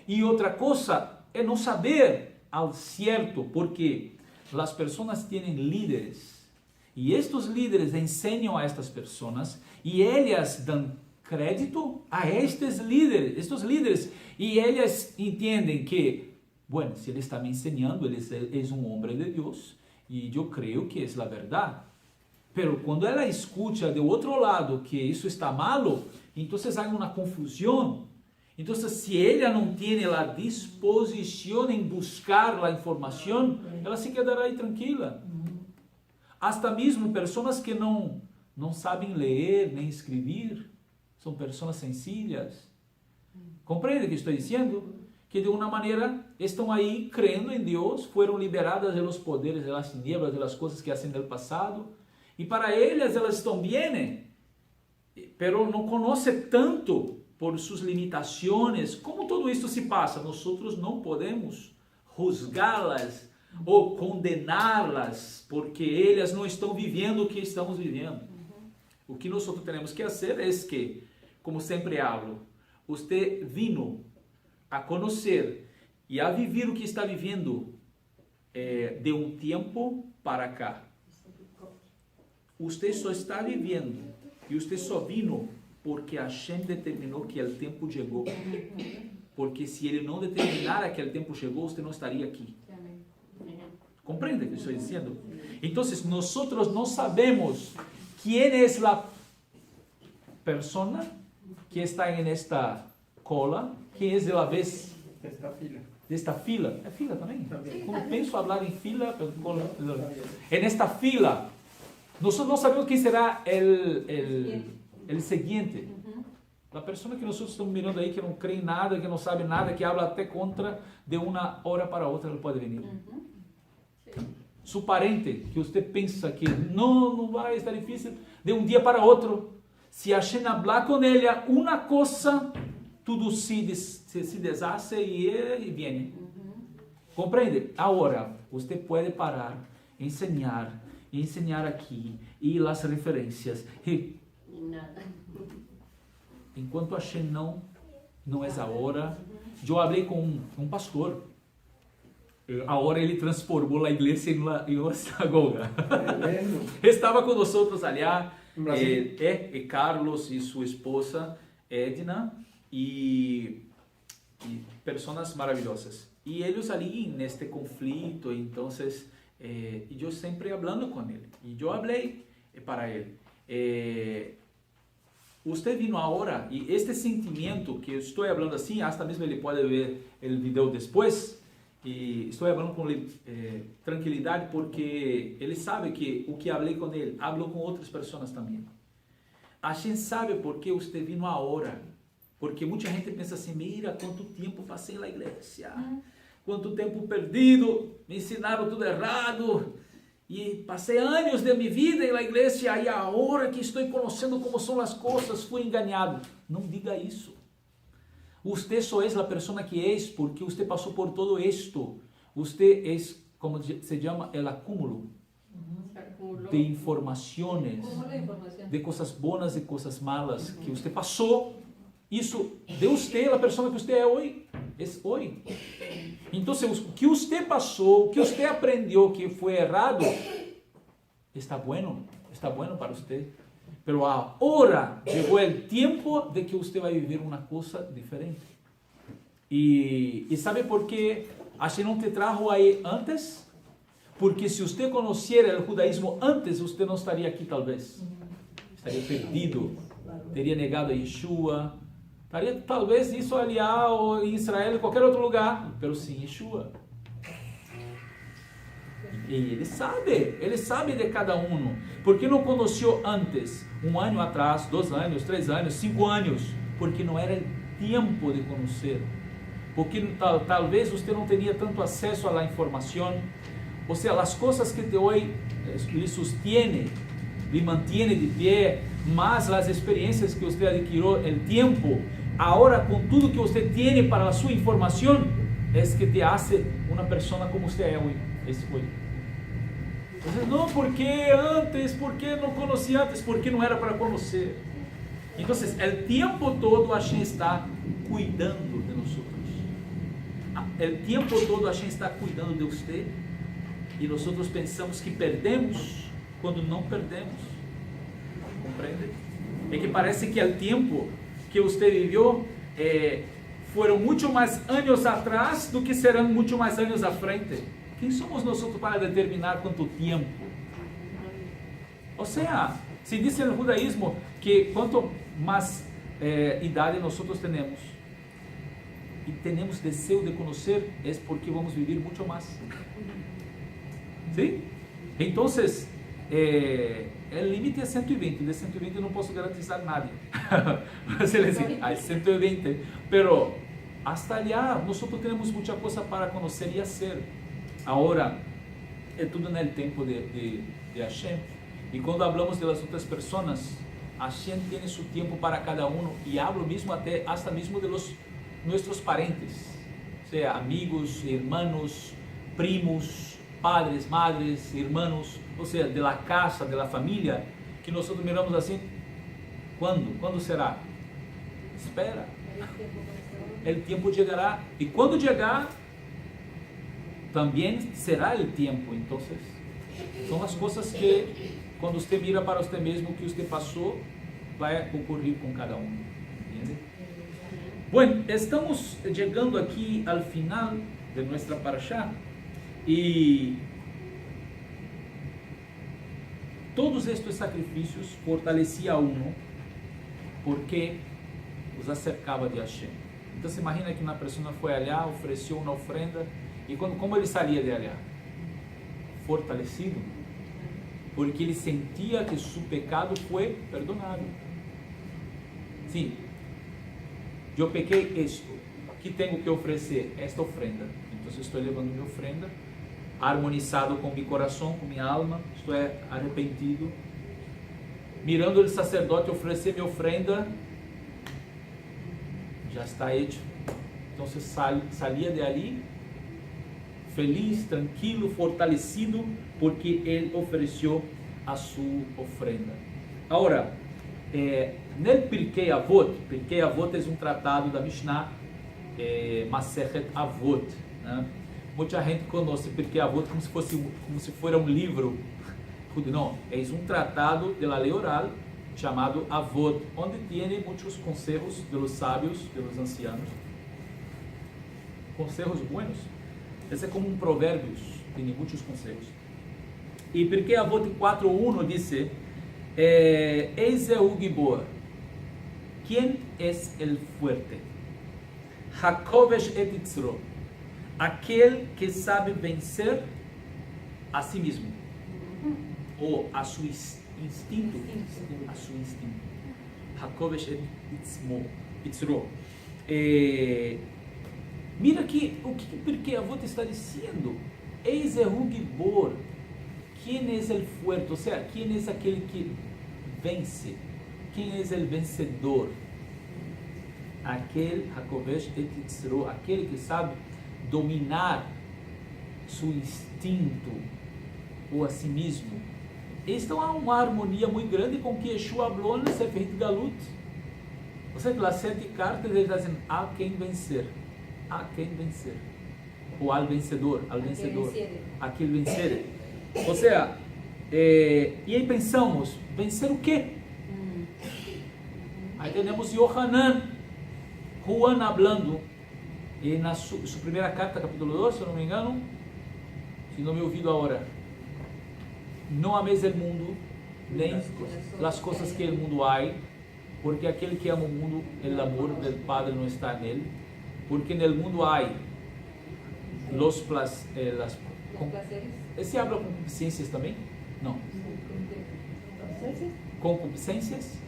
E outra coisa é não saber ao certo, porque as pessoas têm líderes e estes líderes ensinam a estas pessoas e elas dão crédito a estes líderes e elas entendem que, bueno, se ele está me ensinando, ele é um homem de Deus e eu creio que é a verdade. Pero quando ela escuta do outro lado que isso está malo, então há uma confusão. Então, se ela não tem a disposição em buscar a informação, ela se quedará aí tranquila. Hasta mesmo pessoas que não sabem ler nem escrever, são pessoas sencillas. Compreende o que estou dizendo? Que de uma maneira estão aí crendo em Deus, foram liberadas dos poderes das tinieblas, das coisas que hacen no passado, e para elas estão bem, pero não conhecem tanto por suas limitações. Como tudo isso se passa? Nós não podemos juzgá-las ou condená-las, porque elas não estão vivendo o que estamos vivendo. O que nós temos que fazer é que, como sempre falo, você vino a conhecer e a viver o que está vivendo de um tempo para cá. Você só está vivendo e você só vino porque Hashem determinou que o tempo chegou. Porque se ele não determinar que o tempo chegou, você não estaria aqui. Compreende o que estou dizendo? Então, nós não sabemos quem é a pessoa que está em esta cola, quem é a vez desta fila. É fila também? Quando penso falar em fila, em esta fila, nós não sabemos quem será o seguinte. A pessoa que nós estamos mirando aí, que não crê em nada, que não sabe nada, que habla até contra, de uma hora para outra ele pode vir. Su parente, que você pensa que não vai estar difícil, de um dia para outro, se Hashem falar com ele, uma coisa, tudo se deshace e vem. Compreende? Agora, você pode parar, ensinar aqui, e as referências, e nada. enquanto Hashem não é a hora. Eu falei com um pastor. Agora ele transformou a igreja em uma sinagoga. Estava com nós allá, Carlos e sua esposa Edna e pessoas maravilhosas. E eles ali neste conflito, então y yo siempre hablando con él. Y yo hablé para él. Usted vino ahora y este sentimiento que estoy hablando así, hasta mismo ele puede ver el video después. E estou falando com ele tranquilidade porque ele sabe que o que falei com ele, hablo com outras pessoas também. A gente sabe por que você vino agora. Porque muita gente pensa assim, mira quanto tempo passei na igreja, quanto tempo perdido, me ensinaram tudo errado, e passei anos de minha vida na igreja, e agora que estou conhecendo como são as coisas, fui enganado. Não diga isso. Usted só é a pessoa que é porque você passou por todo esto. Você é, como se chama, o acúmulo de informações, de coisas boas e coisas malas que você passou. Isso de você, a pessoa que você é hoje. Então, o que você passou, o que você aprendeu que foi errado, está bueno para você. Pero ahora llegó el tiempo de que usted va a vivir una cosa diferente. Y ¿sabe por qué Hashem no te trajo ahí antes? Porque si usted conociera el judaísmo antes, usted no estaría aquí tal vez. Estaría perdido, teria negado a Yeshua, estaría tal vez isso aliado en Israel, en cualquier otro lugar, pero sin Yeshua. E ele sabe de cada um. Porque não conheceu antes, 1 ano atrás, 2 anos, 3 anos, 5 anos? Porque não era o tempo de conhecer. Porque talvez você não tinha tanto acesso à informação. Ou seja, as coisas que te hoje lhe sostiene, lhe mantém de pé, mas as experiências que você adquiriu, o tempo, agora com tudo que você tem para a sua informação, é que te hace uma pessoa como você é hoje. Não, porque antes, porque não conhecia antes, porque não era para conhecer. Então, o tempo todo Hashem está cuidando de nós. O tempo todo Hashem está cuidando de você. E nós pensamos que perdemos quando não perdemos. Compreende? É que parece que o tempo que você viveu foram muito mais anos atrás do que serão muito mais anos à frente. Quem somos nós para determinar quanto tempo? Ou seja, se diz no judaísmo que quanto mais idade nós temos e temos desejo de conhecer, é porque vamos viver muito mais. Sim? Então, o limite é 120. De 120 eu não posso garantizar nada. Você lhe diz, 120. Pero hasta allá, nós temos muita coisa para conhecer e fazer. Agora, é tudo no tempo de Hashem. E quando falamos de las outras pessoas, Hashem tem seu tempo para cada um. E hablo mesmo hasta mesmo de los nossos parentes, seja amigos, irmãos, primos, padres, madres, irmãos, ou seja, de la casa, de la família, que nós miramos assim. Quando será? Espera. O tempo chegará. E quando chegar, também será o tempo. Então, são as coisas que, quando você mira para você mesmo, o que você passou, vai ocorrer com cada um. Entende? Bueno, estamos chegando aqui ao final de nossa parashá e todos estes sacrifícios fortaleciam a uno porque os acercava de Hashem. Então, se imagina que uma pessoa foi allá, ofereceu uma ofrenda. E como ele saía de allá? Fortalecido, porque ele sentia que seu pecado foi perdonado. Sim, eu pequei isto, que tenho que oferecer? Esta ofrenda. Então, estou levando minha ofrenda, harmonizado com meu coração, com minha alma, estou arrependido, mirando o sacerdote oferecer minha ofrenda, já está hecho. Então, saía de ali feliz, tranquilo, fortalecido, porque ele ofereceu a sua ofrenda. Agora, no Pirkei Avot é um tratado da Mishnah, Masechet Avot. Né? Muita gente conhece Pirkei Avot como se fosse um livro. Não, é um tratado da lei oral chamado Avot, onde tem muitos conselhos dos sábios, dos ancianos. Conselhos buenos. Esse é como um provérbios, tem muitos conselhos. E Pirkei Avot 4.1 diz, Eis o Gibor, ¿quién es el fuerte? Hakovesh et Yitzro, aquele que sabe vencer a si mesmo, ou a seu instinto, a seu instinto. Hakovesh et Yitzro. Mira aqui o que Pirkei Avot está dizendo. Eis o Gibor, quem é o fuerte? Ou seja, quem é aquele que vence? Quem é o vencedor? Aquele, Hakovesh et Yitzro, aquele que sabe dominar seu instinto ou a si mesmo. Então há uma harmonia muito grande com o que Yeshua falou no Sefer Galut. Ou seja, pelas 7 cartas ele está dizendo, há quem vencer. Há quem vencer. Ou al vencedor, aquele vencer. Ou seja, e aí pensamos, vencer o quê? Aí temos Yohanan, Juan hablando, e na sua primeira carta, capítulo 2, se eu não me engano, se não me ouvido agora, não améis o mundo, nem as coisas que o mundo há, porque aquele que ama o mundo, o amor do Padre não está nele, porque no mundo há los placeres. Esse habla concupiscências também? Não. Concupiscências?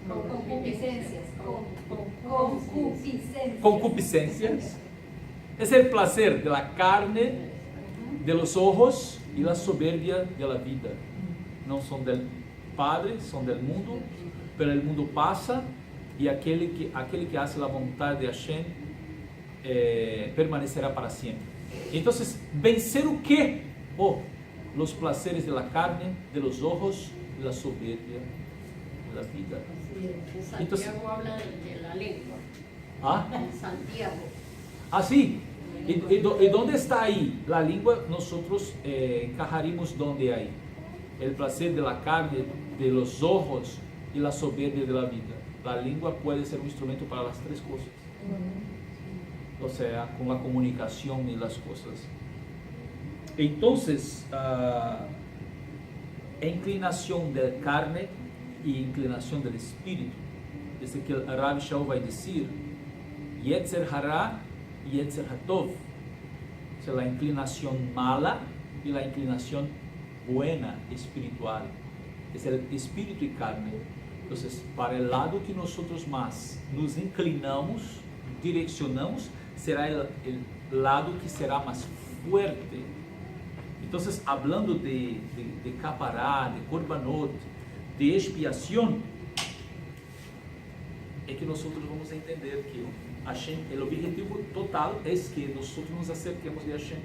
Concupiscências. Es el placer de la carne, de los ojos y la soberbia de la vida. No son del Padre, son del mundo, pero el mundo pasa y aquele que hace la voluntad de Hashem permanecerá para siempre. Entonces, vencer o qué? Los placeres de la carne, de los ojos y la soberbia de la vida. Santiago Entonces, habla de la lengua. ¿Ah? Santiago. Así. ¿Y dónde está ahí? La lengua nosotros encajaríamos donde hay. El placer de la carne, de los ojos y la soberbia de la vida. La lengua puede ser un instrumento para las 3 cosas. O sea, con la comunicación y las cosas. Entonces, inclinación de la carne y inclinación del espíritu. Desde que el Rabbi Shaul va a decir, Yetzer Hara y Yetzer Hatov. O sea, la inclinación mala y la inclinación buena, espiritual. Es el espíritu y carne. Entonces, para el lado que nosotros más nos inclinamos, direccionamos, será el lado que será más fuerte. Entonces, hablando de capará, de korbanot, de expiación, es que nosotros vamos a entender que Hashem, el objetivo total es que nosotros nos acerquemos de Hashem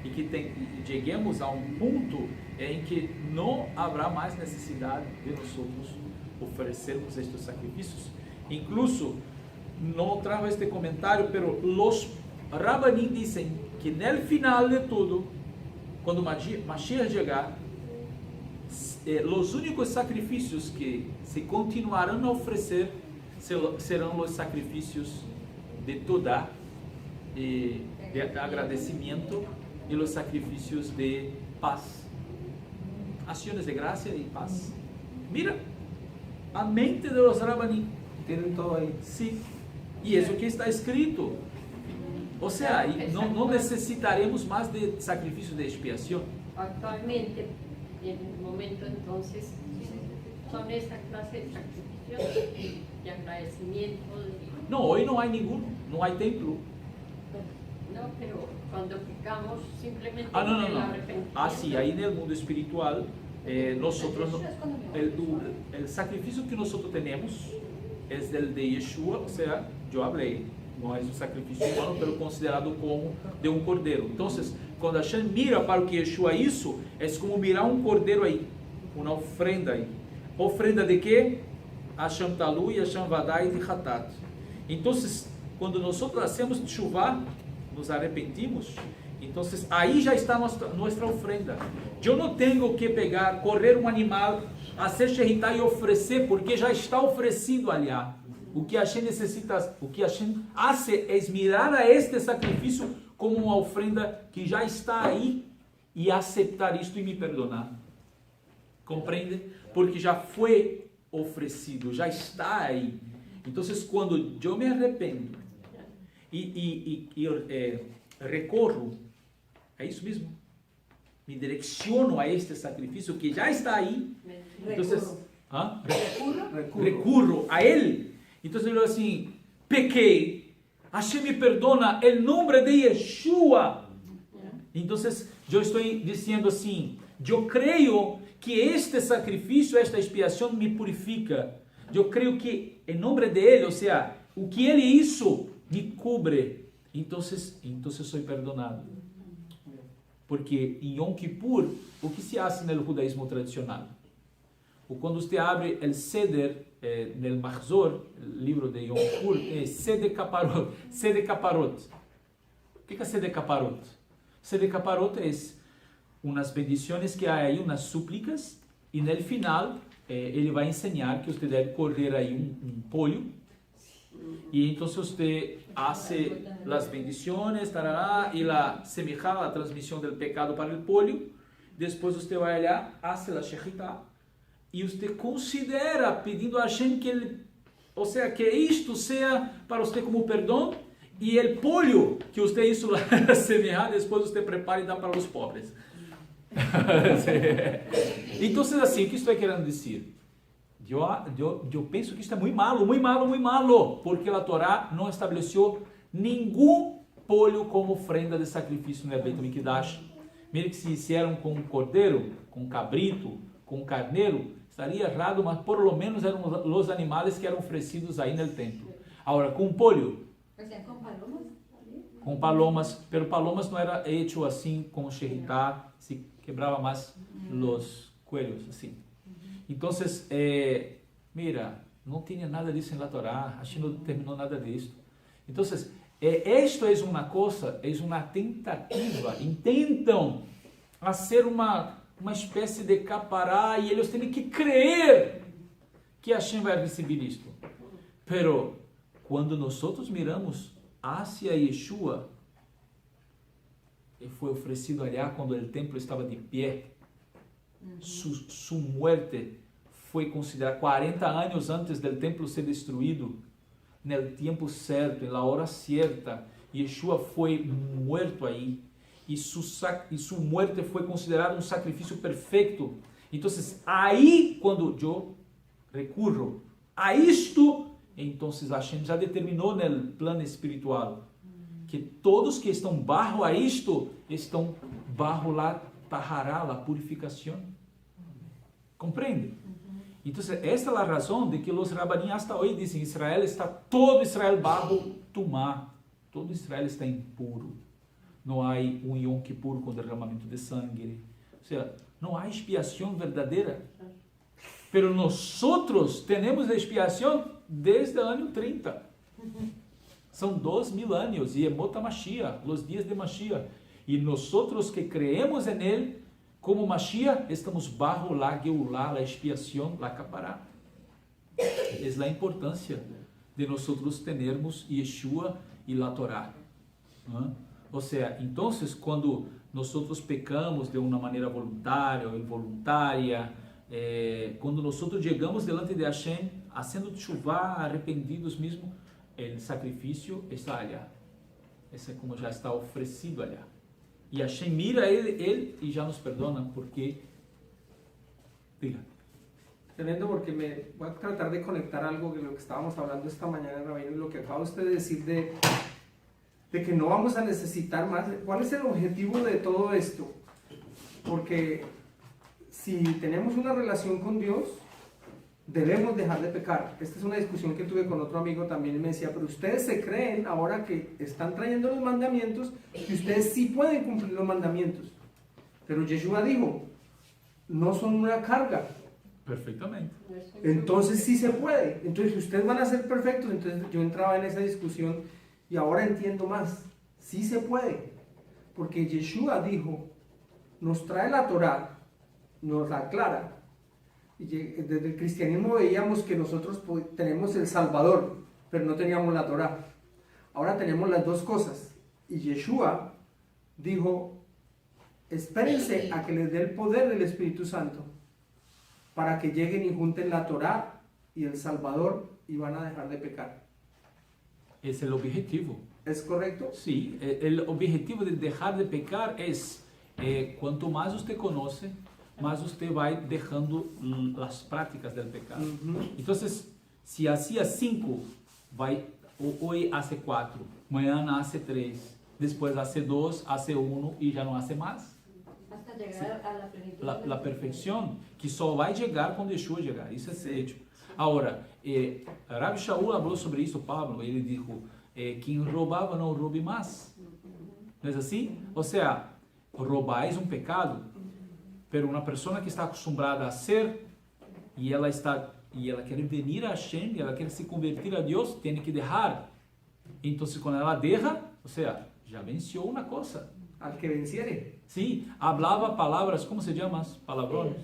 y que lleguemos a un punto en que no habrá más necesidad de nosotros ofrecernos estos sacrificios. Incluso, no trajo este comentario, pero los Rabbanim dicen que en el final de todo, cuando Mashiach llegar, los únicos sacrificios que se continuarán a ofrecer serán los sacrificios de toda, de agradecimiento y los sacrificios de paz, acciones de gracia y paz. Mira, a mente de los Rabbanim. Tienen todo ahí. Sí, y eso que está escrito. O sea, no necesitaremos más de sacrificio de expiación. Actualmente, en el momento entonces, son esta clase de sacrificios de agradecimiento. No, hoy no hay ninguno, no hay templo. No, pero cuando pecamos simplemente No. el arrepentimiento. Sí, ahí en el mundo espiritual, nosotros, el sacrificio que nosotros tenemos es el de Yeshua, o sea, yo hablé, no es un sacrificio humano, pero considerado como de un cordero. Entonces, cuando Hashem mira para o que Yeshua hizo, es como mirar un cordero ahí, una ofrenda ahí. ¿Ofrenda de qué? Hashem Talu y Hashem Vadai de Hatat. Entonces, cuando nosotros hacemos Teshuvah, nos arrepentimos, entonces ahí ya está nuestra ofrenda. Yo no tengo que pegar, correr un animal, hacer shehitá y ofrecer, porque já está oferecido allá. O que Hashem necessita, o que Hashem hace es mirar a este sacrifício como uma ofrenda que já está aí e aceitar isto e me perdonar. Compreende? Porque já foi oferecido, já está aí. Então, quando eu me arrependo e recorro, é isso mesmo, me direciono a este sacrifício que já está aí. Então, recurro a Ele. Então, eu digo assim, pequei, Hashem me perdona, em nome de Yeshua. Então, eu estou dizendo assim, eu creio que este sacrifício, esta expiação me purifica. Eu creio que em nome de Ele, ou seja, o que Ele hizo me cubre. Então sou perdonado. Porque em Yom Kippur, o que se faz no judaísmo tradicional? Quando você abre o Seder, no Mahzor, o livro de Yom Kippur, é Seder Kaparot. Seder Kaparot. O que é Seder Kaparot? Seder Kaparot é umas bendições que há aí, umas súplicas, e no final ele vai ensinar que você deve correr aí um pollo, e então você hace as bendições, e la semejada, a transmissão do pecado para o pollo, depois você vai lá, hace la shechita, e você considera pedindo a Hashem que ele, ou seja, que isto seja para você como perdão, e o pollo que você hizo lá semejar, depois você prepara e dá para os pobres. Então, assim, o que estou querendo dizer? Eu penso que isto é muito malo, porque a Torá não estabeleceu nenhum pollo como ofrenda de sacrifício no Beit Mikdash. Mire que se hicieram com cordeiro, com cabrito, com carneiro, estaria errado, mas por lo menos eram os animais que eram oferecidos aí no templo. Agora, com pollo, com palomas, pero palomas não era hecho assim com xerritá, se quebrava mais os coelhos, assim. Então, mira, não tinha nada disso na Torá, Hashem não determinou nada disso. Então, isto é uma coisa, é uma tentativa, intentam fazer uma espécie de capará e eles têm que crer que Hashem vai receber isto. Pero, quando nós miramos hacia Yeshua, e foi oferecido allá quando o templo estava de pé, sua muerte foi considerada 40 anos antes do templo ser destruído, no tempo certo, na hora certa, Yeshua foi morto aí, e sua muerte foi considerada um sacrifício perfeito. Então, aí quando eu recorro a isto, então Hashem já determinou no plano espiritual que todos que estão barro a isto estão barro lá tahará, a purificação. Compreende? Então, esta é a razão de que os rabanim hasta hoje dizem Israel está todo Israel barro tumá, todo Israel está impuro. Não há um Yom Kippur com derramamento de sangue. Ou seja, não há expiação verdadeira. Pero nós temos a expiação desde o ano 30. São 2000 anos, e é Mota Mashiach, os dias de Mashiach. E nós que creemos em Ele, como Mashiach, estamos bajo la Geulah, la expiação, la capará. É a importância de nós termos Yeshua e la Torá. Ou seja, então, quando nós pecamos de uma maneira voluntária ou involuntária, quando nós chegamos delante de Hashem, fazendo tshuva, arrependidos mesmo, o sacrifício está allá. Esse é como já está oferecido allá. E Hashem mira ele e já nos perdona, porque... Diga. Tremendo, porque me voy a tratar de conectar algo de lo que estábamos hablando esta mañana, Rabino, y lo que acaba usted de decir de que no vamos a necesitar más. ¿Cuál es el objetivo de todo esto? Porque si tenemos una relación con Dios, debemos dejar de pecar. Esta es una discusión que tuve con otro amigo también, y me decía, pero ustedes se creen ahora que están trayendo los mandamientos, que ustedes sí pueden cumplir los mandamientos. Pero Yeshua dijo, no son una carga. Perfectamente. Entonces sí se puede. Entonces si ustedes van a ser perfectos, entonces yo entraba en esa discusión y ahora entiendo más. Sí se puede. Porque Yeshua dijo, nos trae la Torá, nos la aclara. Y desde el cristianismo veíamos que nosotros tenemos el Salvador, pero no teníamos la Torá. Ahora tenemos las dos cosas. Y Yeshua dijo, espérense a que les dé el poder del Espíritu Santo para que lleguen y junten la Torá y el Salvador y van a dejar de pecar. Esse é o objetivo. ¿Es correcto? Sí, el objetivo de dejar de pecar es, cuanto más usted conoce, más usted va dejando las prácticas del pecado. Entonces, si hacía 5, hoy hace 4, mañana hace 3, después hace 2, hace 1 y ya no hace más. Hasta llegar a la plenitud. La perfeição, que só vai chegar quando Yeshua chegar, isso é hecho. Agora, Rabbi Shaul falou sobre isso, Pablo, ele disse, quem roubava não roube mais. Não é assim? Ou seja, roubar é um pecado, mas uma pessoa que está acostumada a ser, e ela quer venir a Hashem, e ela quer se convertir a Deus, tem que deixar. Então, quando ela deixa, ou seja, já venceu uma coisa. Al que venciere. Sim, falava palavras, como se chama? Palavrões?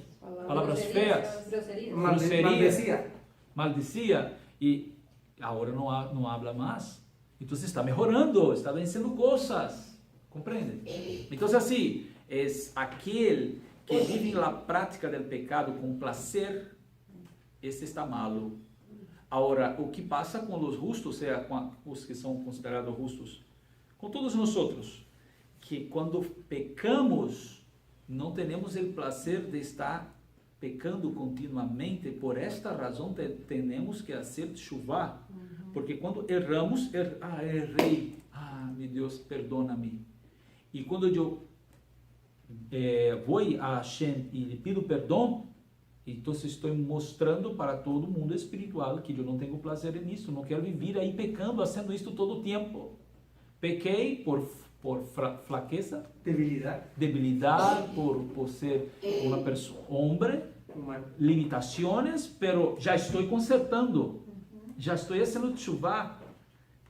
Palavras feias. Groserías. Maldecía, e agora não habla mais. Então está melhorando, está vencendo coisas. Compreende? Então, assim, é aquele que vive na prática do pecado com prazer, esse está malo. Agora, o que passa com os justos, ou seja, com os que são considerados justos, com todos nós outros, que quando pecamos, não temos o prazer de estar pecando continuamente. Por esta razão temos que fazer chuva, porque quando erramos, errei, meu Deus, perdona-me. E quando eu vou a Hashem e lhe pido perdão, então estou mostrando para todo mundo espiritual que eu não tenho prazer nisso, não quero viver aí pecando, fazendo isso todo o tempo. Pequei por fraqueza, debilidade, por ser uma pessoa, homem, limitações, pero já estou consertando, já estou fazendo chuva,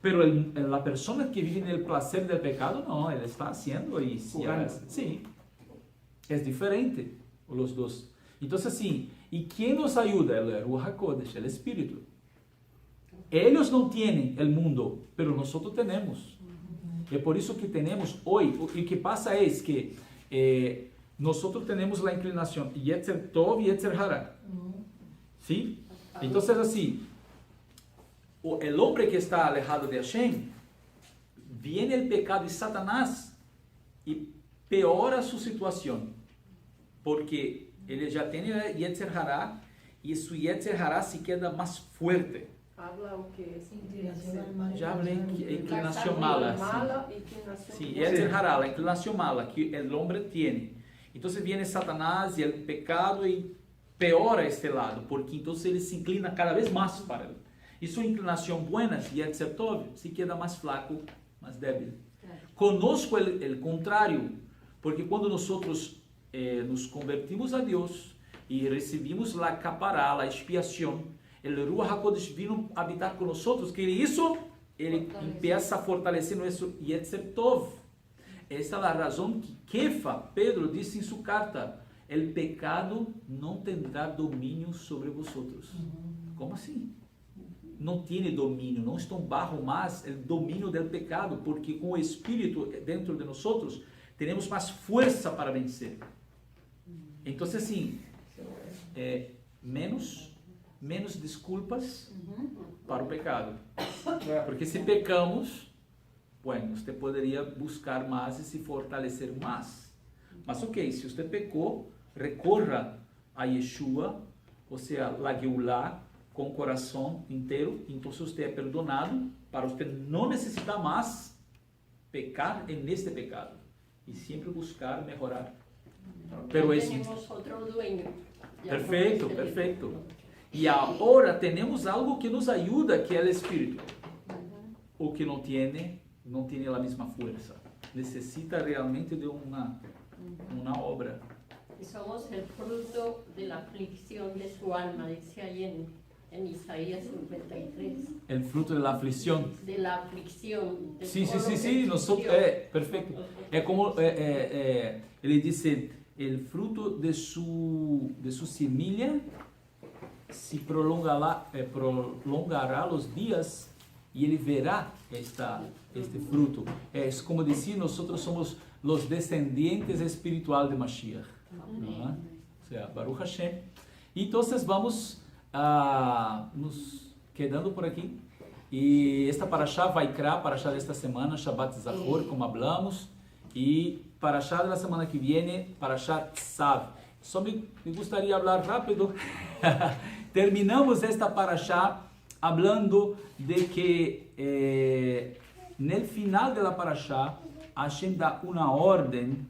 pero a pessoa que vive no prazer do pecado, não, ela está fazendo e sim, é diferente, os dois. Então, assim, e quem nos ajuda? É o Ruach HaKodesh, é o Espírito. Eles não têm o mundo, pero nós temos. É por isso que temos hoje, o que passa é que nós temos a inclinação Yetzer Tov e Yetzer Hara. ¿Sí? Então, assim, o homem que está alejado de Hashem, viene o pecado de Satanás e piora sua situação, porque ele já tem Yetzer Hara e su Yetzer Hara se queda mais forte. Habla o que? Já falei que é inclinação mala. Sim, Yetzer Hara, a inclinação mala que o homem tem. Então viene Satanás e o pecado e piora este lado, porque então ele se inclina cada vez mais para ele. E sua inclinação buena, Yetzer Tov, se queda mais flaco, mais débil. Conosco o contrário, porque quando nós nos convertimos a Deus e recebemos a capará, a expiação, o Ruach HaKodesh vino habitar com nós, que isso, ele começa a fortalecer nosso Yetzer Tov. Essa é a razão que Kefa, Pedro, disse em sua carta, o pecado não terá domínio sobre vosotros. Como assim? Não tem domínio, não estão bajo mais o domínio do pecado, porque com o Espírito dentro de nós, temos mais força para vencer. Então, assim, menos desculpas para o pecado. Porque se pecamos, bueno, você poderia buscar mais e se fortalecer mais. Mas ok, se você pecou, recorra a Yeshua, ou seja, la Geulah, com o coração inteiro, então você é perdonado, para você não necessitar mais pecar neste pecado. E sempre buscar melhorar. Pero tenemos otro dueño. Perfeito, perfeito. E agora temos algo que nos ajuda, que é o Espírito. O que não tem a mesma força. Necessita realmente de uma obra. Y somos el fruto de la aflicción de su alma, dice ahí en Isaías 53. El fruto de la aflicción. De la aflicción. De Sí, todo sí, lo sí, que sí, nosotros, perfecto. Es como, él dice, el fruto de su semilla se prolongará los días y él verá este fruto. Es como decir, nosotros somos los descendientes espiritual de Mashiach. O sea, Baruch Hashem. Então, vamos nos quedando por aqui. E esta Parashá Vaikra, Parashá desta semana, Shabbat Zachor, como hablamos. E Parashá da semana que vem, Parashá Tzav. Só me gostaria de falar rápido. Terminamos esta Parashá hablando de que no final da Parashá, Hashem dá uma ordem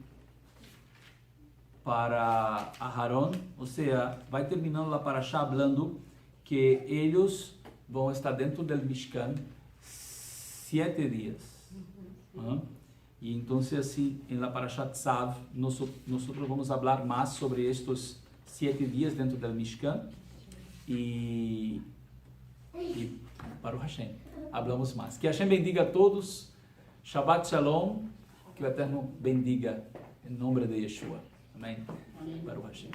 para Aharon, ou seja, vai terminando a Parashá falando que eles vão estar dentro do Mishkan 7 dias. E então, assim, na Parashat Tzav, nós vamos falar mais sobre estes 7 dias dentro do Mishkan e para o Hashem. Hablamos mais. Que Hashem bendiga a todos. Shabbat Shalom. Que o Eterno bendiga em nome de Yeshua. Amém. Para o Hashem.